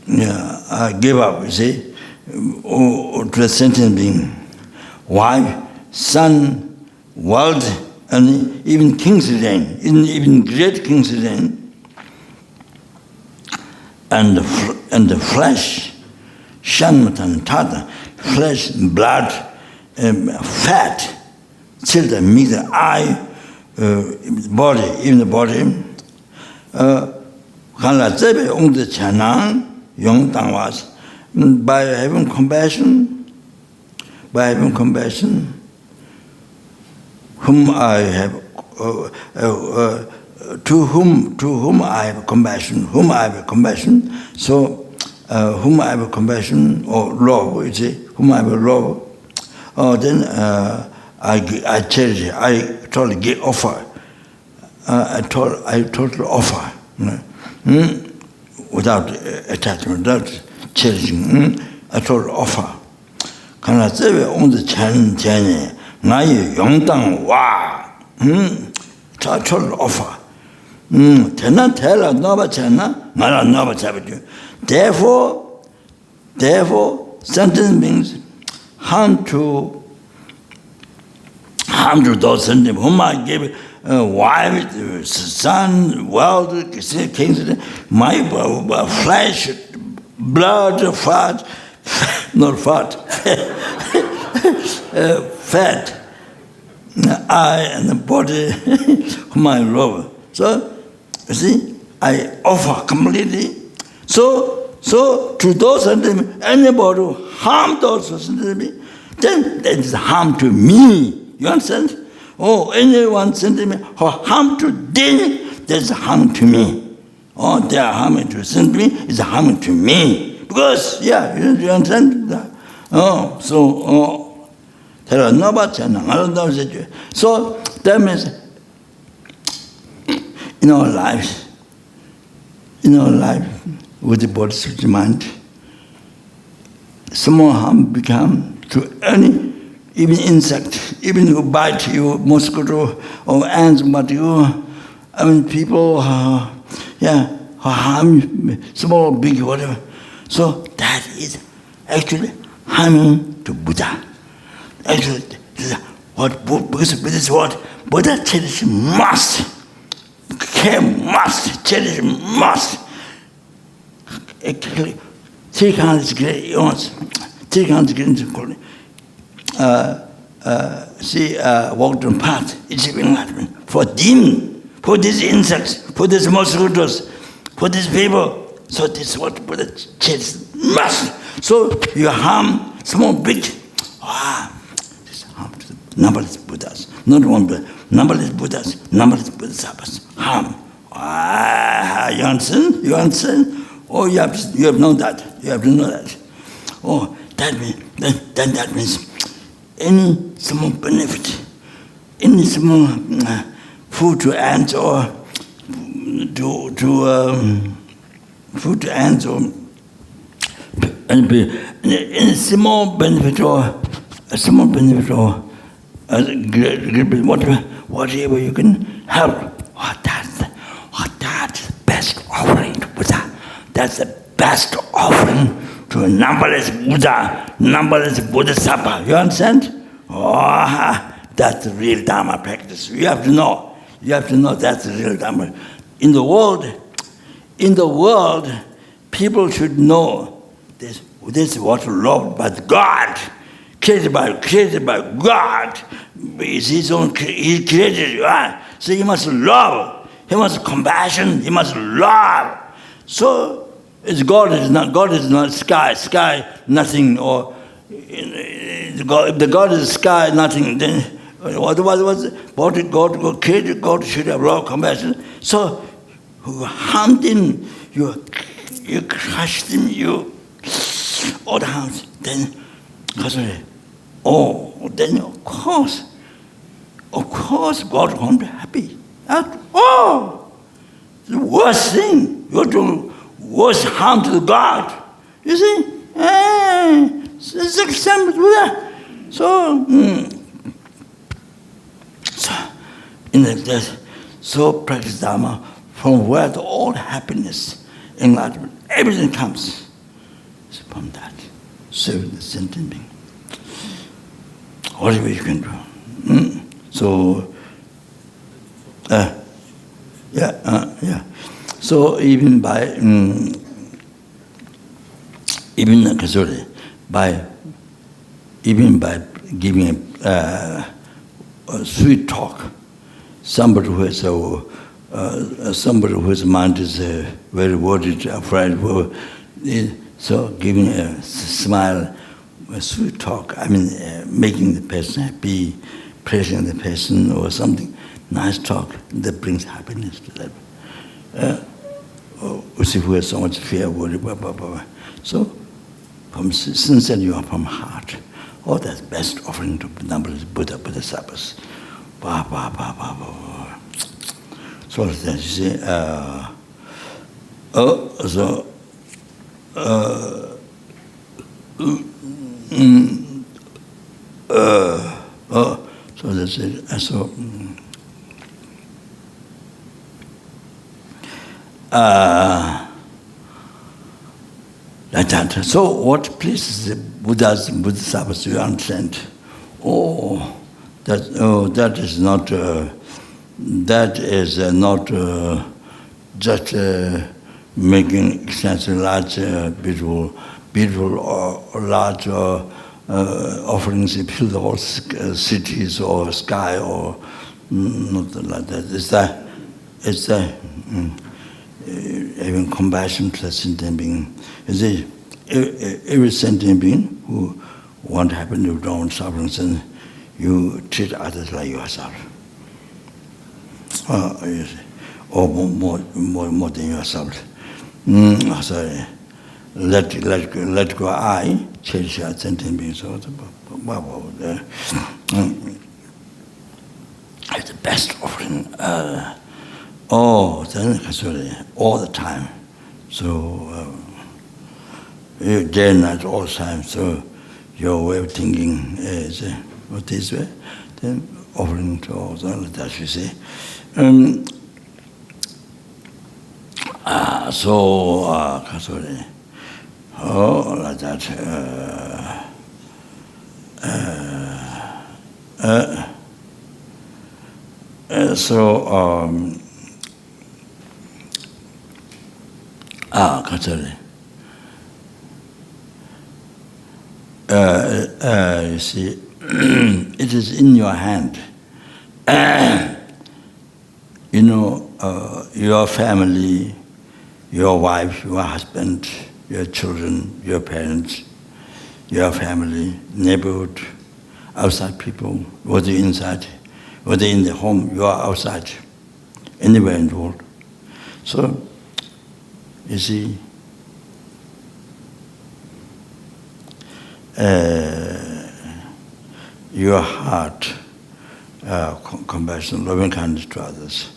give up, you see, to the sentient being. Wife, son, world, and even king's reign, even great king's reign, and the flesh, shanmatan tata, flesh, blood, fat, children, meat, eye, body, even the body. By having compassion, whom I have, to whom I have compassion, so whom I have compassion or love, you see, whom I have love, then I cherish, I totally give offer, I totally offer, without attachment, without cherishing, I totally offer. Kana tsebe on the chen chen, nayi yongdang wa, totally offer. Tena tela nova chena, nara nova chabaju. Therefore, sentient beings harm to those sentient whom I give wife, son, world, kings, my flesh, blood, fat, not fat, fat, eye and the body, whom I love. So, you see, I offer completely. So to those anybody who harm those then that is harm to me. You understand? Oh, anyone sending me or harm to them, that's harm to me. Oh, they are harming to send me, it's harming to me. Because, you understand that? So that means in our life, with the bodhicitta mind, small harm become to any, even insect, even who bite you, mosquito or ants bite you, people, harm you, small, big, whatever. So that is actually harming to Buddha. Actually, this is what Buddha cherish must, care must, cherish must. Actually, three kinds of great walked on path, it's enlightenment. For them, for these insects, for these mosquitoes, for these people. So this is what Buddha cherishes must. So you harm small, big. This harm to the numberless Buddhas. Not one Buddha, numberless Buddhas, numberless Bodhisattvas. Harm. You understand? You understand? Oh, you have to know that. You have to know that. Oh, that means that means any small benefit, any small food to ants or food to ants or any small benefit or a small benefit or whatever you can help. That's the best offering to Buddha. That's the best offering to a numberless Buddha, numberless Bodhisattva. You understand? That's the real Dharma practice. You have to know. You have to know that's the real Dharma. In the world, people should know this is what loved by God, created by God. It's his own, he created you. So he must love. He must compassion. He must love. So God is not sky, nothing, or if the God is sky, nothing, then what God created, God should have love, compassion. So you harmed him, you crushed him, you all the harms, then then of course God won't be happy. The worst thing, you're doing worst harm to God. You see? It's example to that. So practice Dharma from where all happiness, enlightenment, everything comes. from that. Serve the sentient being. Whatever you can do. So, yeah. So even by giving a sweet talk, somebody who whose mind is very worried, afraid, so giving a smile, a sweet talk, making the person happy, praising the person or something, nice talk, that brings happiness to them. We see who has so much fear, worry, blah, blah, blah. So, sincerely you are from heart. Oh, that's best offering to Buddha, Bodhisattvas. Bah, bah, bah, bah, bah. So then you see, so that's it. Like that. So what pleases the Buddhas and Bodhisattvas, you understand? That is not just making extensive, large, beautiful or large offerings to fill the whole cities or sky or nothing like that. It's having compassion to the sentient being. Every sentient being who want to happen, you don't want suffering, and you treat others like yourself. Or more than yourself. Sorry. Let go I, cherish our sentient being. So it's the best offering. All the time. So day and night, all the time. So your way of thinking is what this way, then offering to all that you say. Like that. You see, it is in your hand. Your family, your wife, your husband, your children, your parents, your family, neighborhood, outside people, whether inside, whether in the home, you are outside, anywhere in the world. So, you see, your heart, compassion, loving kindness to others,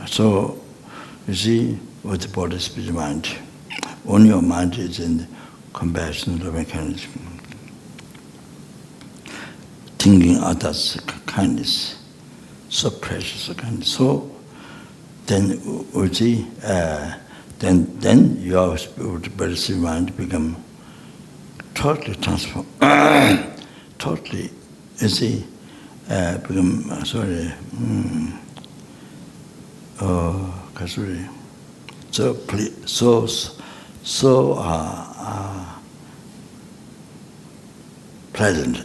so you see, with the body, spirit, mind, only your mind is in compassion, loving kindness, thinking others' kindness, so precious, so kindness. So then you see, then your spirit, body, spirit, mind become totally transformed, totally, you see, become, so pleasant,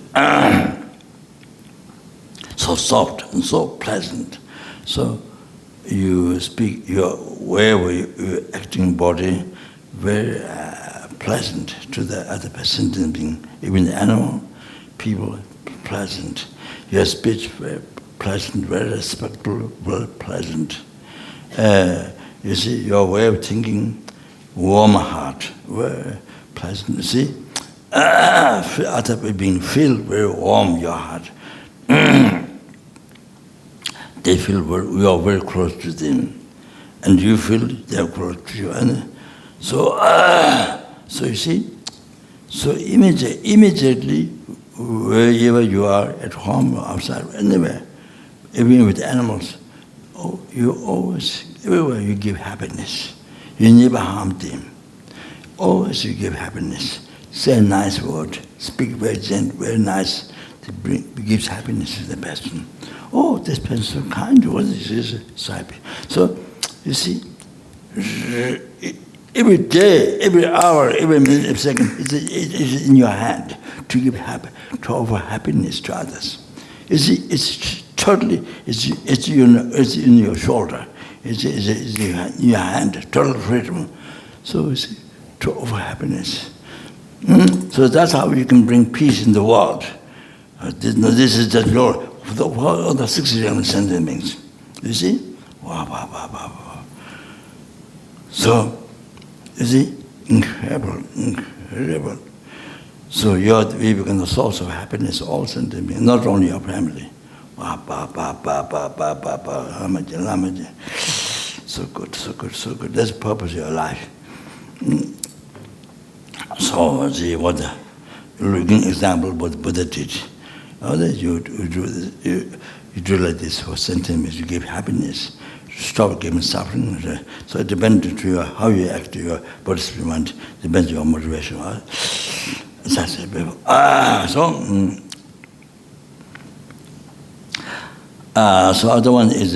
so soft and so pleasant. So you speak, your way of your acting body, very pleasant to the other person, being, even the animal, people, pleasant. Your speech, very pleasant, very respectful, very pleasant. You see, your way of thinking, warm heart, very pleasant. You see, other people being feel very warm, your heart. They feel you are very close to them, and you feel they are close to you. And so you see, so immediately, wherever you are, at home or outside, anywhere, even with animals, you always, everywhere you give happiness. You never harm them. Always you give happiness. Say a nice word. Speak very gentle, very nice. It gives happiness to the person. Oh, this person is so kind. What is this? So happy. So, you see, every day, every hour, every minute, every second, it's in your hand to give to offer happiness to others. You see, it's totally, it's in your shoulder. It's in your hand, total freedom. So, you see, to offer happiness. So that's how you can bring peace in the world. This is just your, all the 60 sentiments. You see? Wow, wow, wow, wow, wow. So, you see? Incredible, incredible. So we become the source of happiness, all sentiments, not only your family. Wow, ba, ba, ba, ba, ba, ba, ba, lamaji, lamaji. So good, so good, so good. That's the purpose of your life. So, see what the example what Buddha did. You do like this for sentiments, you give happiness, stop giving suffering. So it depends on how you act, your Buddhist mind, depends on your motivation. So other one is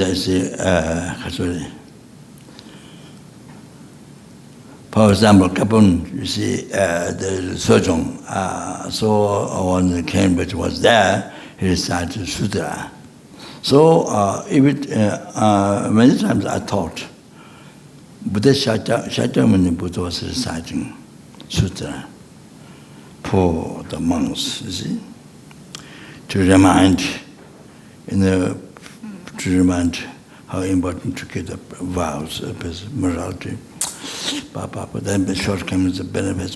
for example, Kapun, you see, the Sojong, so when Cambridge was there, he recited Sutra. So many times I thought, Buddha Shakyamuni Buddha was reciting Sutra for the monks, you see, to remind how important to keep the vows of his morality. Then the shortcomings, the benefits.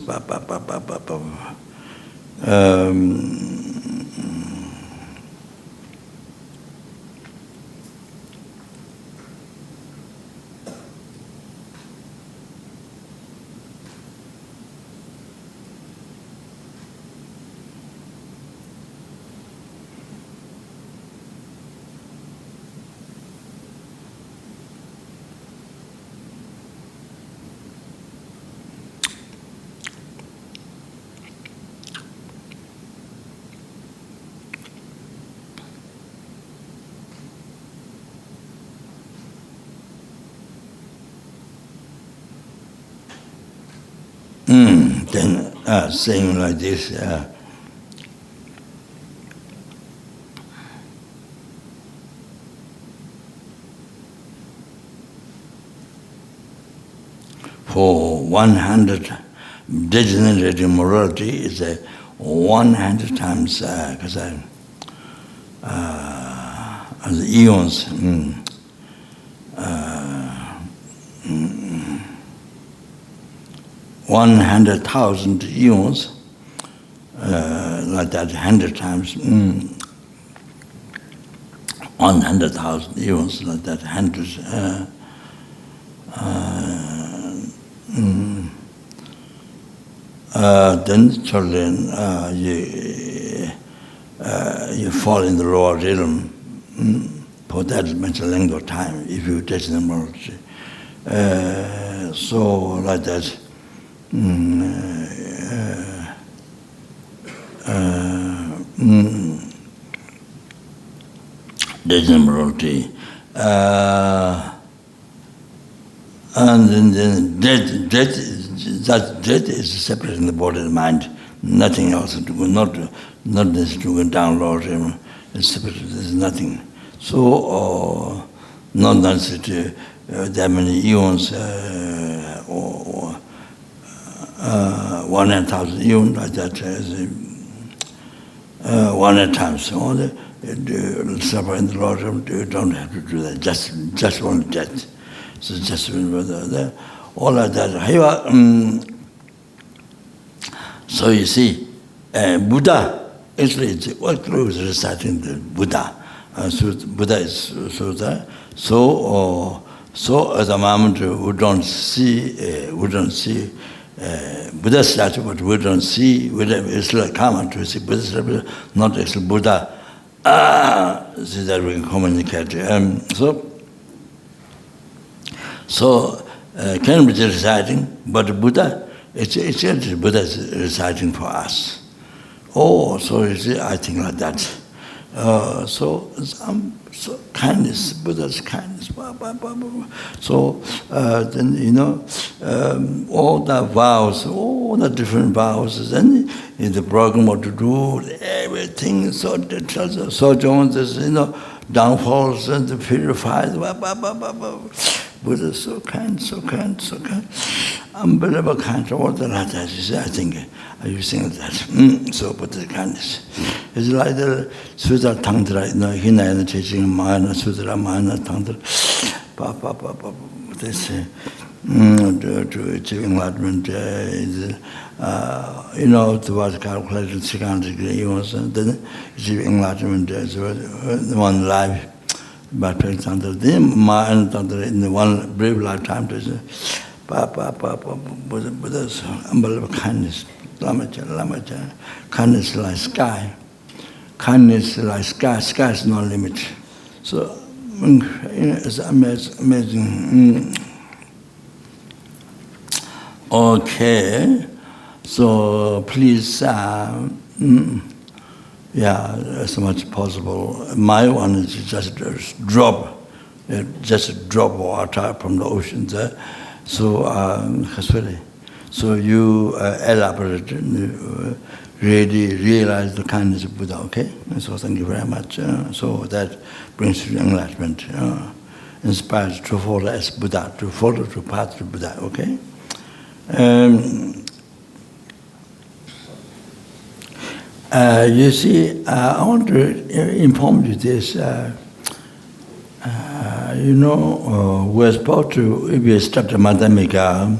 Then saying like this, for 100 degenerating morality is 100 times, because as eons. 100,000 eons, like that, 100 times, 100,000 eons, like that, hundreds. Then children, you fall in the lower realm for that much length of time if you touch the morality. So like that. There's immorality. And then death is separate in the body and mind. Nothing else to go, not this to go down lower, it's separate, there's nothing. So, not necessarily that many eons, or 100,000 eons, like that, 100 times. All the suffer in the Lord, you don't have to do that, just one death. So just all like that. So you see, Buddha, actually it's what close reciting the Buddha. Buddha is Sutta. So at the moment we don't see Buddha statue, but we don't see, it's like common to see Buddha statue, not actually Buddha, so that we can communicate. So So, can be reciting, but Buddha, it's Buddha is reciting for us. Oh, so you see, I think like that. So kindness, Buddha's kindness. So then all the vows, all the different vows, and in the program what to do, everything so detailed, so Jones, downfalls and purified. Buddha is so kind, so kind, so kind. Unbelievable kind. All the rajas, I think, are using that. So Buddha's kindness. It's like the Sudra Tantra, Hina and teaching Mana, Sudra Mana Tantra. They say, to achieve enlightenment, towards calculated second degree, then achieve enlightenment as one life. But for example, in the one brief lifetime, Buddha's unbelievable kindness, Lama Chopa, kindness like sky. Kindness like sky, sky is no limit. So, it's amazing. Okay, so please, as much as possible. My one is just drop water from the ocean there. So, so you elaborate, really realize the kindness of Buddha, okay? So thank you very much. So that brings you enlightenment, inspires to follow as Buddha, to follow the path to Buddha, okay? You see, I want to inform you this. We're supposed to, if we start the Madhyamika,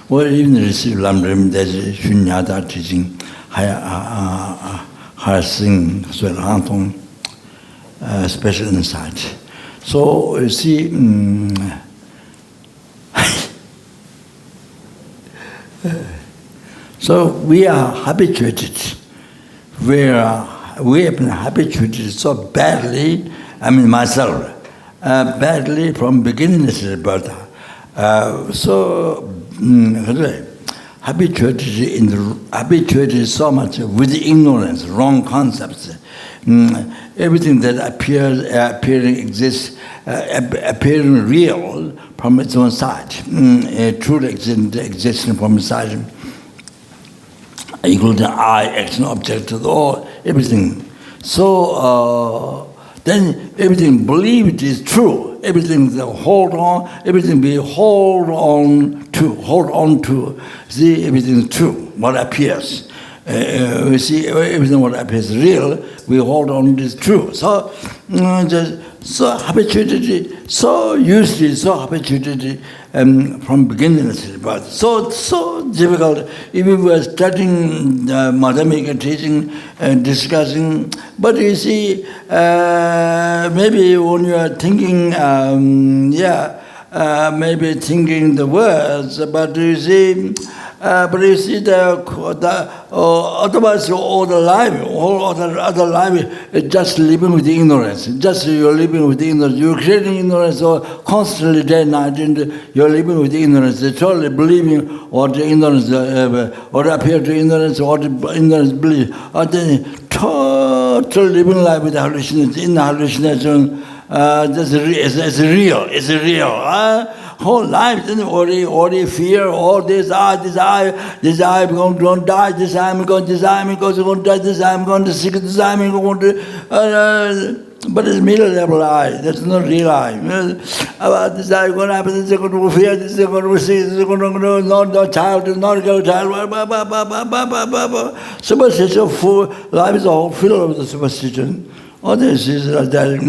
or even receive Lamrim, there's Shunyata teaching, Harsing, Svelantong, special insight. So, you see, so we are habituated. We have been habituated so badly, I mean myself, badly from beginningless rebirth. Habituated so much with ignorance, wrong concepts. Everything that appearing exists, appearing real from its own side, truly existing from its side, including I, action, object, all, everything. So then everything believed is true. Everything hold on, everything we hold on to. See, everything is true, what appears. We see everything what appears real, we hold on to is true. So, so habituated, so used to, so habituated from beginningless, but so difficult. If we were studying Madhyamika teaching and discussing, but you see, maybe when you are thinking, maybe thinking the words, but you see, otherwise all the life, all other life is just living with ignorance. Just you're living with ignorance. You're creating ignorance or constantly day and night, and you're living with ignorance. You're totally believing what the ignorance, or appear to ignorance, or the ignorance believe. Or then total living life with hallucination, in hallucination, it's real. Whole life, then worry, fear, all this I, I'm going to die, this I'm going to die, this I'm going to sick, this I'm going to, but it's middle level I, that's not real I. About this I'm going to happen, this is going to fear, this is going to see, this is going to not child, not girl child, superstition, full, life is all filled with the superstition. All this is like that,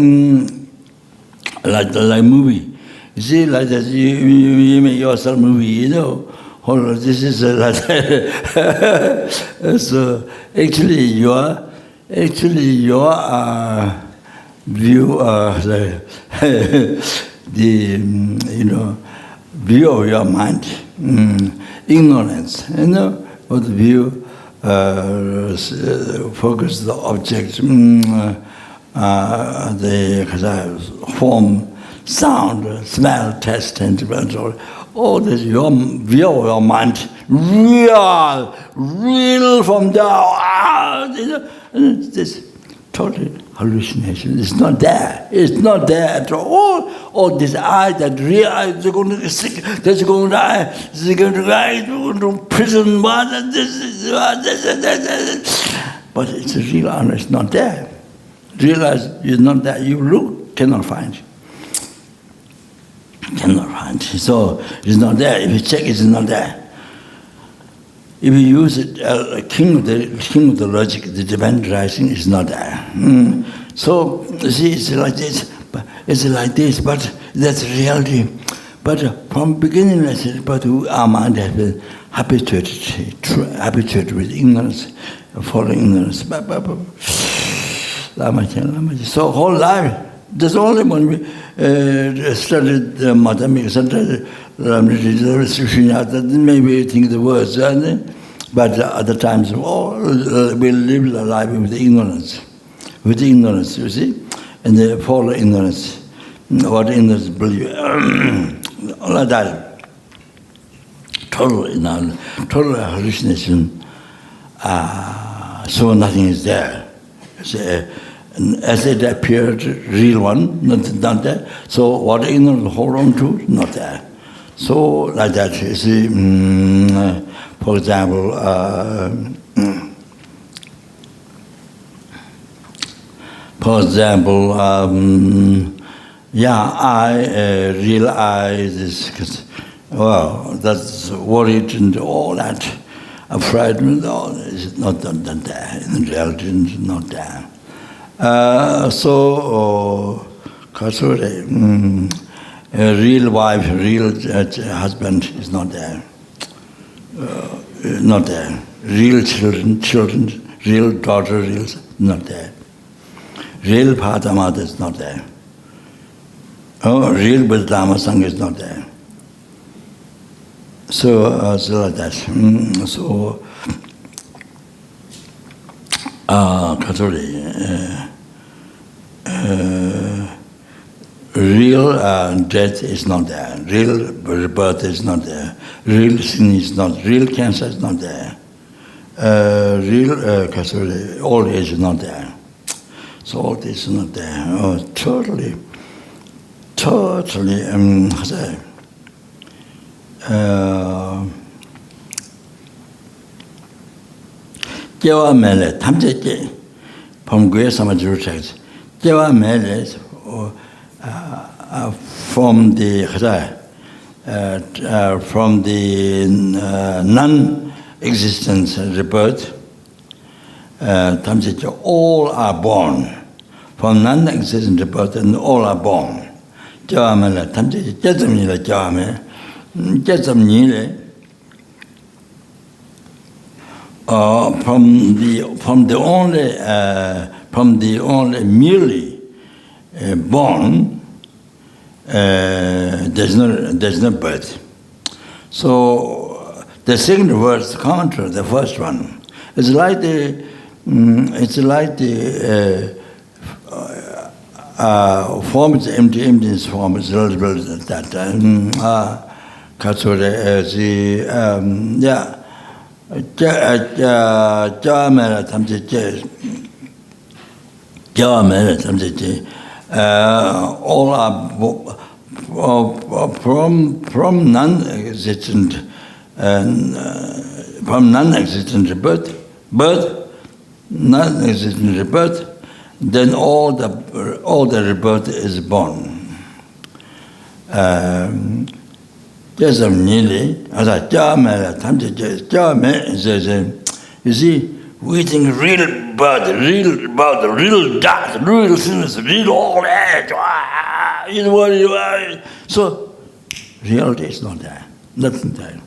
like movie. You see, like that, you make yourself movie, this is like that. So actually, your view, the view of your mind, ignorance, what the view, focus the object, the form. sound, smell, taste, and all this, your mind, real from the, this total hallucination. It's not there. It's not there at all. All this eye that realize they're going to get sick, they're going to die, they're going to die, they're going to prison, but it's a real honor, it's not there. Realize it's not there. You look, cannot find. Cannot find. So it's not there. If you check, it's not there. If you use it, king of the logic, the divine rising is not there. So you see, it's like this. But that's reality. But from beginningless, but our mind has been habituated with ignorance, following ignorance. Lama Chopa. So whole life, there's only when we studied the mathematics, maybe think the words, but other times, we live the life with ignorance. With ignorance, you see, and they follow ignorance. What ignorance believe, like that. Total hallucination. So nothing is there. As it appeared, real one, not there. So what ignorance hold on to, not there. So like that, you see, for example, I realize this, well, that's worried and all that, afraid and all is not there. In reality, it's not there. A real wife, real husband is not there. Not there. Real children, real daughter, not there. Real father, mother is not there. Real Buddha Dharma Sangha is not there. So like that. Real death is not there. Real rebirth is not there. Real sin is not. Real cancer is not there. Real old age is not there. So all this is not there. Totally. Jewa mele tamjeje from Gwe Samajuru text. Jewa mele from the non-existence rebirth. Tamjeje, all are born from non-existence rebirth, and all are born. Jewa mele tamjeje jezamnile jewa mele jezamnile. From the only merely born, there's no birth. So the second verse counter the first one. It's like the form is emptiness form is relative that all are from non-existent rebirth, non-existent rebirth, then all the rebirth is born. You see, we think real birth, real death, real sinners, real old age. So, reality is not there, nothing there.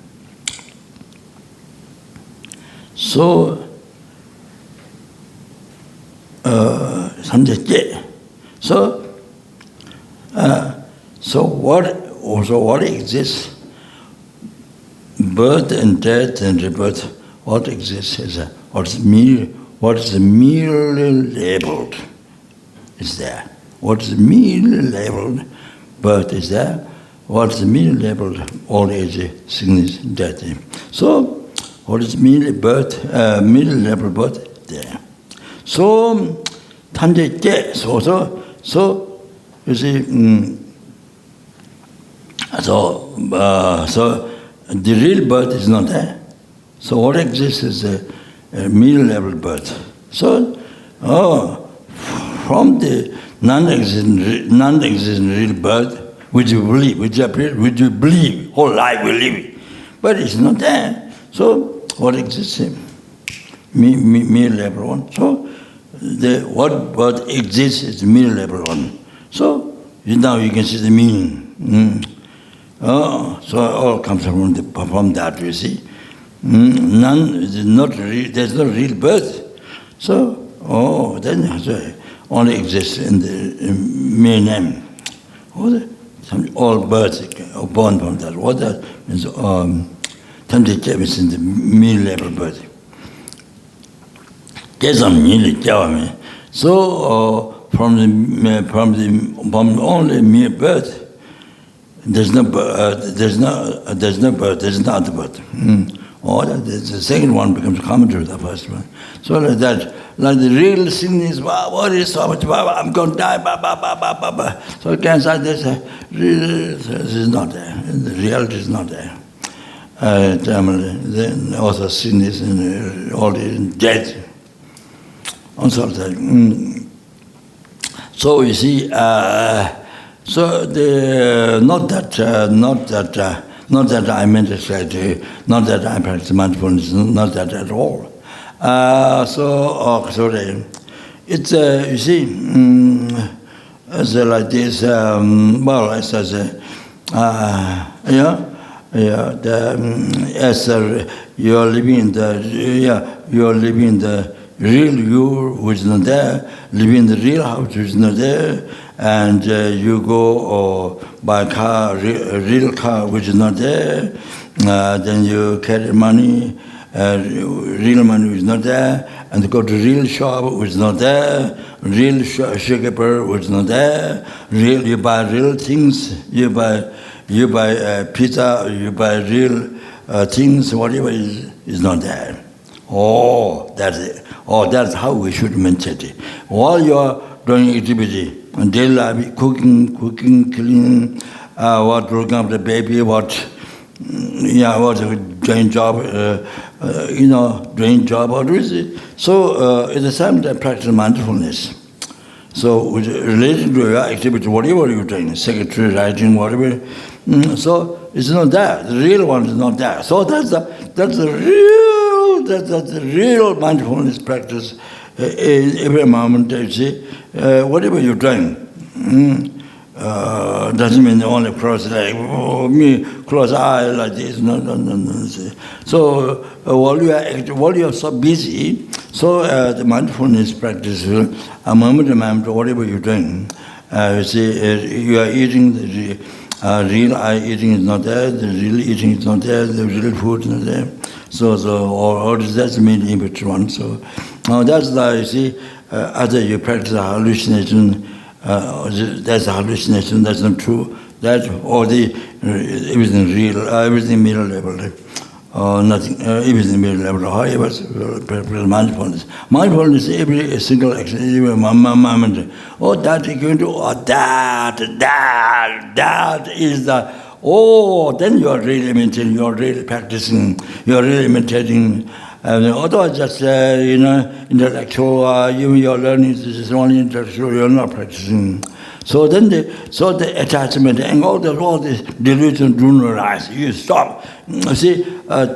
So, what exists? Birth and death and rebirth, what exists is what is merely labeled is there. What is merely labeled birth is there. What is middle level? Old age, sickness, death. So, what is middle level birth? There. So, Tanje, so you see, so the real birth is not there. So what exists is a middle level birth. So, from the non-existent real birth, which you believe, which you believe, whole life we live, but it's not there. So what exists here? Middle level one. So what exists is middle level one. So now you can see the meaning. So all comes from that, you see. There's no real birth. So, then only exists in the mere name. All births are born from that. What that means, Tantra is in the middle level birth. So, from only mere birth, there's no birth, there's no other birth. Or the second one becomes common to the first one. So like that, like the real sin is, what is so much, I'm going to die, So cancer, this is not there. The reality is not there. Then also sin is all in death. Also that. So you see, so the not that I meditate, not that I practice mindfulness, not that at all. Sorry, it's you see, it's like this. Well, as I say, as you're living in the real you, which is not there, living in the real house, which is not there, and you go buy a car, real car, which is not there, then you carry money, real money which is not there, and you go to real shop which is not there, real shopkeeper which is not there, you buy real things, you buy pizza, you buy real things, whatever is not there. That's it. That's how we should meditate. While you are doing activity, daily life, cooking, cleaning, what looking after the baby, what doing job, doing job, what is it? So at the same time, practice mindfulness. So related to your activity, whatever you're doing, secretary, writing, whatever. So it's not there. The real one is not there. So that's the real mindfulness practice. Every moment, you see, whatever you're doing, doesn't mean only cross leg, close eye like this. No. So while you are so busy, so the mindfulness practice, a moment to moment, whatever you're doing, you see, you are eating the real eye eating is not there, the real eating is not there, the real food is not there. So all that's the main image one. So that's why you see, after you practice a hallucination, that's a hallucination, that's not true. That all the everything real, everything middle level, nothing, everything middle level. However, mindfulness. Mindfulness, every single action, every moment. That is going to, that is the. Then you are really meditating, you are really practicing, you are really meditating. Otherwise, just intellectual, even your learning is only intellectual, you are not practicing. So then the attachment and all this delusion do not arise. You stop. See, by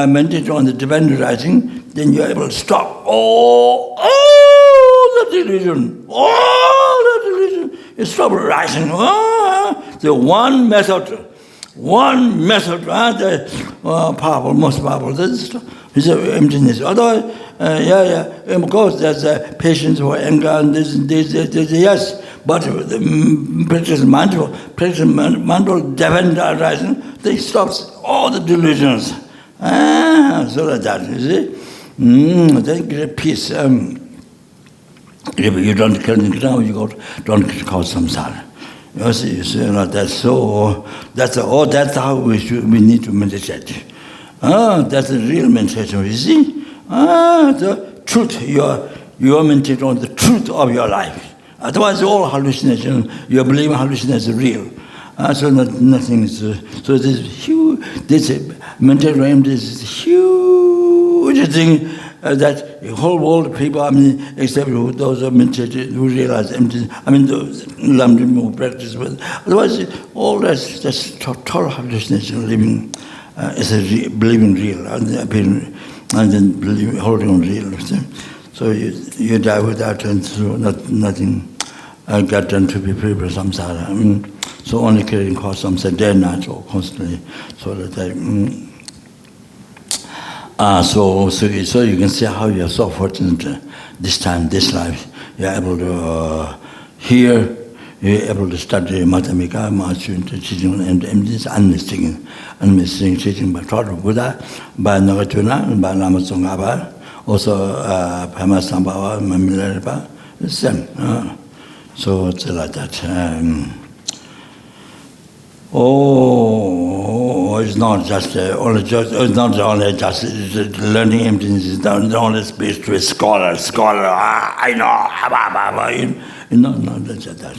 meditating on the divine rising, then you are able to stop all the delusion, you stop rising. The one method, powerful, most powerful. This is emptiness. Otherwise, of course, there's patience for anger and this, yes. But practice mindful, divine rising, they stops all the delusions. So like that, you see. Then great peace. If you don't kill the ground, you don't cause samsara. You see, that's how we need to meditate. That's the real meditation. You see, the truth. You are meditating on the truth of your life. Otherwise, all hallucination. You believe hallucination is real. So nothing is. So this huge. This meditation is huge thing. That the whole world of people, except those who meditate, who realize emptiness, those who practice with. Otherwise, all that's total hallucination, living is believing real, and then holding on real. So you die without nothing got done to be free from samsara. So only carrying cause samsara day and night, or constantly, so that so you can see how you are so fortunate this time, this life. You are able to hear, you are able to study Madhyamika, Mahachun, teaching and emptiness, unmistakable teaching by Chokhor Buddha, by Nagatuna, by Lama Chopa, also Pema Sambhava, Milarepa, the same. So it's like that. It's not just learning emptiness. It's not only speech to a scholar. I know. No, that's that.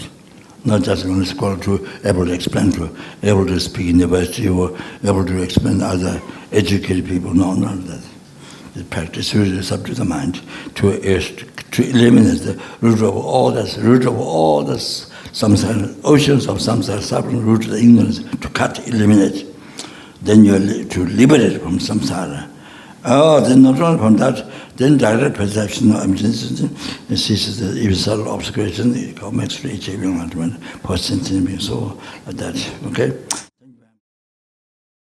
Not just only scholar to able to explain to, able to speak in university or able to explain other educated people. No, not that. The practice is up to the mind to eliminate the root of all this. Samsara, oceans of samsara, suffering, root of the ignorance, to cut, eliminate. Then you are to liberate from samsara. Then not only from that, then direct perception of emptiness ceases the evil subtle obscuration, it makes for achieving enlightenment, post-sentient being, so like that. Okay?